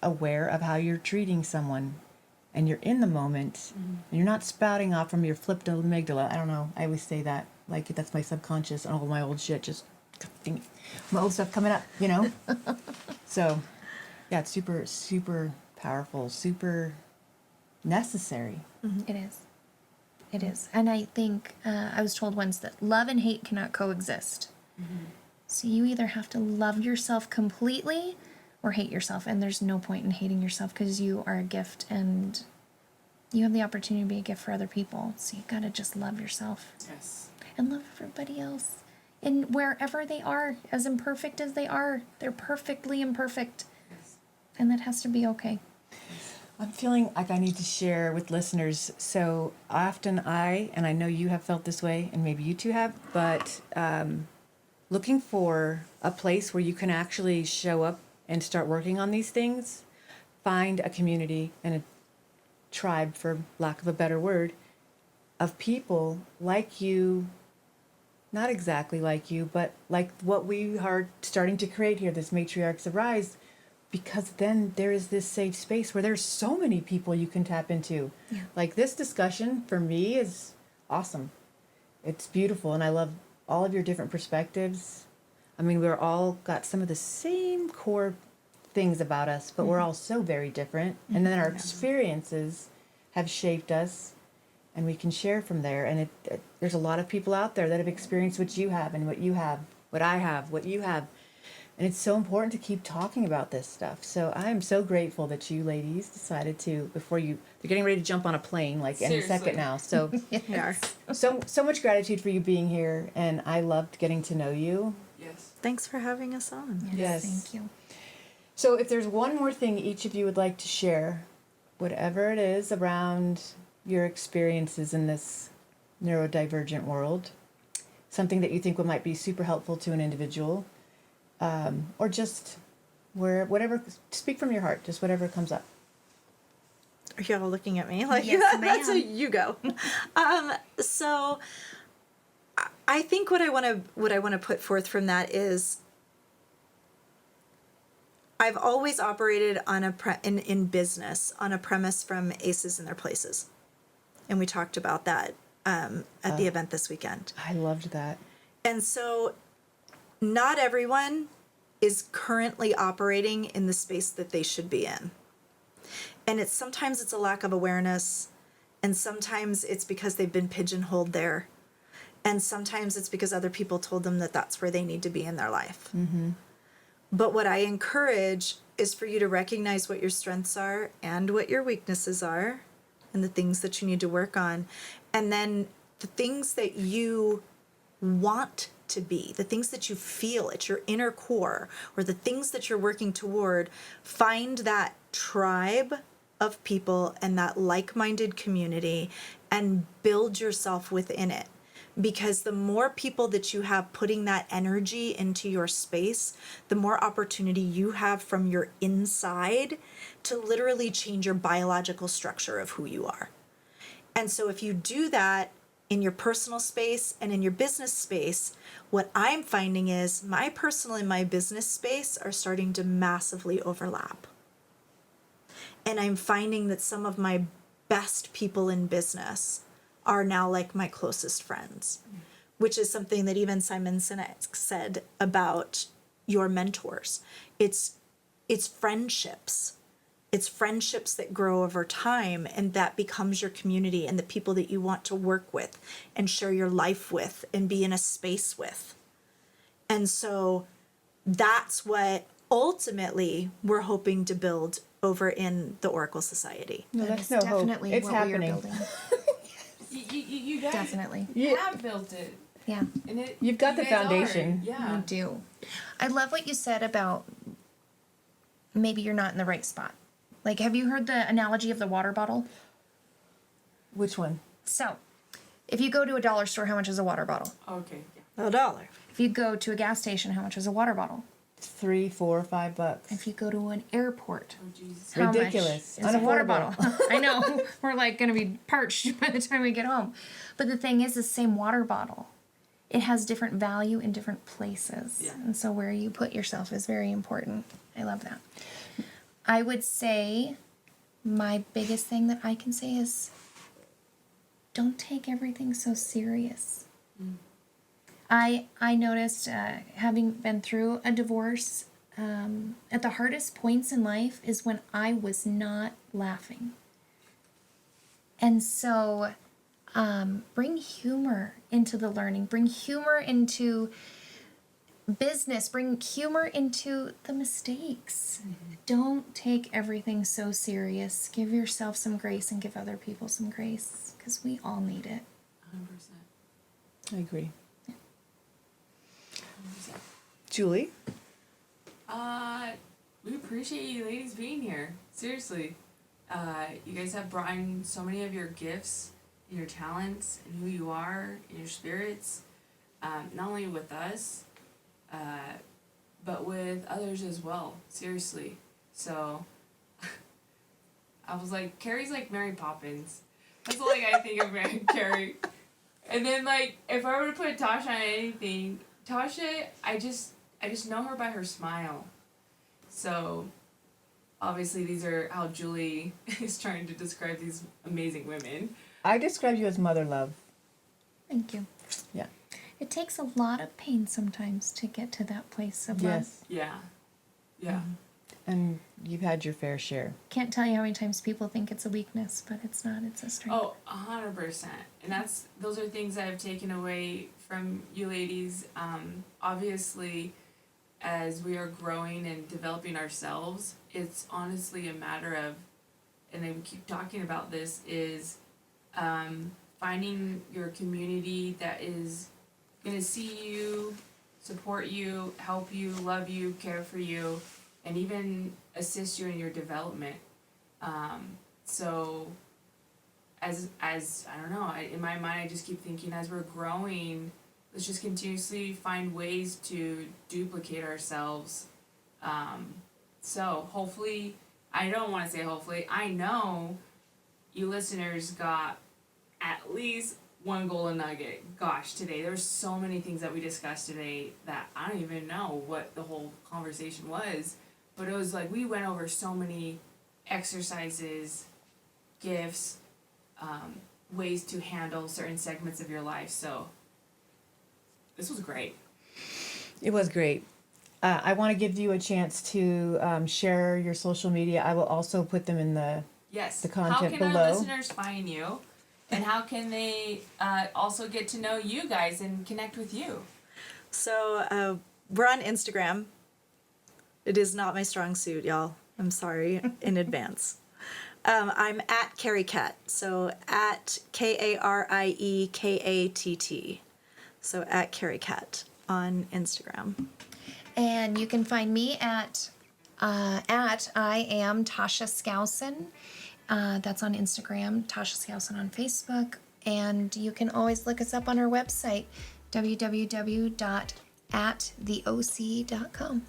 Speaker 5: aware of how you're treating someone, and you're in the moment, and you're not spouting off from your flipped amygdala. I don't know. I always say that, like that's my subconscious and all my old shit, just my old stuff coming up, you know. So, yeah, it's super, super powerful, super necessary.
Speaker 3: It is. It is. And I think I was told once that love and hate cannot coexist. So you either have to love yourself completely or hate yourself. And there's no point in hating yourself because you are a gift and you have the opportunity to be a gift for other people. So you got to just love yourself
Speaker 2: Yes.
Speaker 3: and love everybody else. And wherever they are, as imperfect as they are, they're perfectly imperfect.
Speaker 2: Yes.
Speaker 3: And that has to be okay.
Speaker 5: I'm feeling like I need to share with listeners. So often and I know you have felt this way, and maybe you too have, but looking for a place where you can actually show up and start working on these things, find a community and a tribe, for lack of a better word, of people like you, not exactly like you, but like what we are starting to create here, this Matriarchs Arise, because then there is this safe space where there's so many people you can tap into.
Speaker 3: Yeah.
Speaker 5: Like this discussion for me is awesome. It's beautiful, and I love all of your different perspectives. I mean, we're all got some of the same core things about us, but we're all so very different. And then our experiences have shaped us, and we can share from there. And there's a lot of people out there that have experienced what you have and what you have, what I have, what you have. And it's so important to keep talking about this stuff. So I am so grateful that you ladies decided to, they're getting ready to jump on a plane like any
Speaker 2: Seriously.
Speaker 5: second now. So
Speaker 4: We are.
Speaker 5: so much gratitude for you being here, and I loved getting to know you.
Speaker 2: Yes.
Speaker 4: Thanks for having us on.
Speaker 5: Yes.
Speaker 3: Thank you.
Speaker 5: So if there's one more thing each of you would like to share, whatever it is around your experiences in this neurodivergent world, something that you think might be super helpful to an individual, or just whatever, speak from your heart, just whatever comes up.
Speaker 4: Are you all looking at me like
Speaker 3: Yes,
Speaker 4: that's a
Speaker 3: ma'am.
Speaker 4: you go? So I think what I want to put forth from that is I've always operated on in business on a premise from Aces in Their Places, and we talked about that at the event this weekend.
Speaker 5: I loved that.
Speaker 4: And so not everyone is currently operating in the space that they should be in. And sometimes it's a lack of awareness, and sometimes it's because they've been pigeonholed there, and sometimes it's because other people told them that that's where they need to be in their life. Mm-hmm. But what I encourage is for you to recognize what your strengths are and what your weaknesses are, and the things that you need to work on, and then the things that you want to be, the things that you feel at your inner core, or the things that you're working toward. Find that tribe of people and that like-minded community and build yourself within it. Because the more people that you have putting that energy into your space, the more opportunity you have from your inside to literally change your biological structure of who you are. And so if you do that in your personal space and in your business space, what I'm finding is my personal and my business space are starting to massively overlap. And I'm finding that some of my best people in business are now like my closest friends, which is something that even Simon Sinek said about your mentors. It's friendships. It's friendships that grow over time, and that becomes your community and the people that you want to work with and share your life with and be in a space with. And so that's what ultimately we're hoping to build over in the Oracle Society.
Speaker 5: No,
Speaker 3: That
Speaker 5: that's
Speaker 3: is
Speaker 5: no hope.
Speaker 3: definitely
Speaker 5: It's
Speaker 3: what we are
Speaker 5: happening.
Speaker 3: building.
Speaker 2: You guys
Speaker 3: Definitely.
Speaker 2: have built it.
Speaker 3: Yeah,
Speaker 2: And
Speaker 5: You've got
Speaker 2: you
Speaker 5: the
Speaker 2: guys
Speaker 5: foundation.
Speaker 2: Are. Yeah.
Speaker 3: you do. I love what you said about maybe you're not in the right spot. Like, have you heard the analogy of the water bottle?
Speaker 5: Which one?
Speaker 3: So, if you go to a dollar store, how much is a water bottle?
Speaker 2: Okay. Yeah.
Speaker 4: $1.
Speaker 3: If you go to a gas station, how much is a water bottle?
Speaker 5: $3, $4, $5.
Speaker 3: If you go to an airport,
Speaker 2: Oh Jesus.
Speaker 3: how
Speaker 5: Ridiculous.
Speaker 3: much is a water
Speaker 5: Unaffordable.
Speaker 3: bottle? I know. We're like going to be parched by the time we get home. But the thing is, the same water bottle, it has different value in different places.
Speaker 2: Yeah.
Speaker 3: And so where you put yourself is very important. I love that. I would say my biggest thing that I can say is don't take everything so serious. I noticed, having been through a divorce, at the hardest points in life is when I was not laughing. And so bring humor into the learning. Bring humor into business. Bring humor into the mistakes. Don't take everything so serious. Give yourself some grace and give other people some grace, because we all need it.
Speaker 2: 100%.
Speaker 5: I agree.
Speaker 2: 100%.
Speaker 5: Julie?
Speaker 2: We appreciate you ladies being here. Seriously. You guys have brought in so many of your gifts and your talents and who you are and your spirits, not only with us, but with others as well. Seriously. So, I was like, Carrie's like Mary Poppins. That's all like I think of Carrie. And then like, if I were to put Tasha on anything, Tasha, I just know her by her smile. So, obviously these are how Julie is trying to describe these amazing women.
Speaker 5: I describe you as mother love.
Speaker 3: Thank you.
Speaker 5: Yeah.
Speaker 3: It takes a lot of pain sometimes to get to that place of love.
Speaker 5: Yes.
Speaker 2: Yeah. Yeah.
Speaker 5: And you've had your fair share.
Speaker 3: Can't tell you how many times people think it's a weakness, but it's not. It's a strength.
Speaker 2: Oh, 100%. And those are things I've taken away from you ladies. Obviously, as we are growing and developing ourselves, it's honestly a matter of, and we keep talking about this, is finding your community that is going to see you, support you, help you, love you, care for you, and even assist you in your development. So, as I don't know, in my mind, I just keep thinking, as we're growing, let's just continuously find ways to duplicate ourselves. So hopefully, I don't want to say hopefully, I know you listeners got at least one golden nugget. Gosh, today there's so many things that we discussed today that I don't even know what the whole conversation was, but it was like we went over so many exercises, gifts, ways to handle certain segments of your life. So this was great.
Speaker 5: It was great. I want to give you a chance to share your social media. I will also put them in the
Speaker 2: Yes.
Speaker 5: content
Speaker 2: how can
Speaker 5: below.
Speaker 2: our listeners find you? And how can they also get to know you guys and connect with you?
Speaker 4: So we're on Instagram. It is not my strong suit, y'all. I'm sorry in advance. I'm at Karie Kat. So at KarieKatt. So at Karie Kat on Instagram.
Speaker 3: And you can find me at I am Tasha Skousen. That's on Instagram, Tasha Skousen on Facebook. And you can always look us up on our website, www.attheoc.com.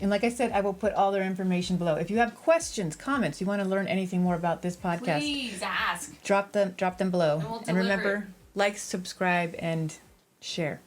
Speaker 5: And like I said, I will put all their information below. If you have questions, comments, you want to learn anything more about this podcast,
Speaker 2: Please ask.
Speaker 5: drop them below.
Speaker 2: And we'll
Speaker 5: And remember,
Speaker 2: deliver.
Speaker 5: like, subscribe, and share.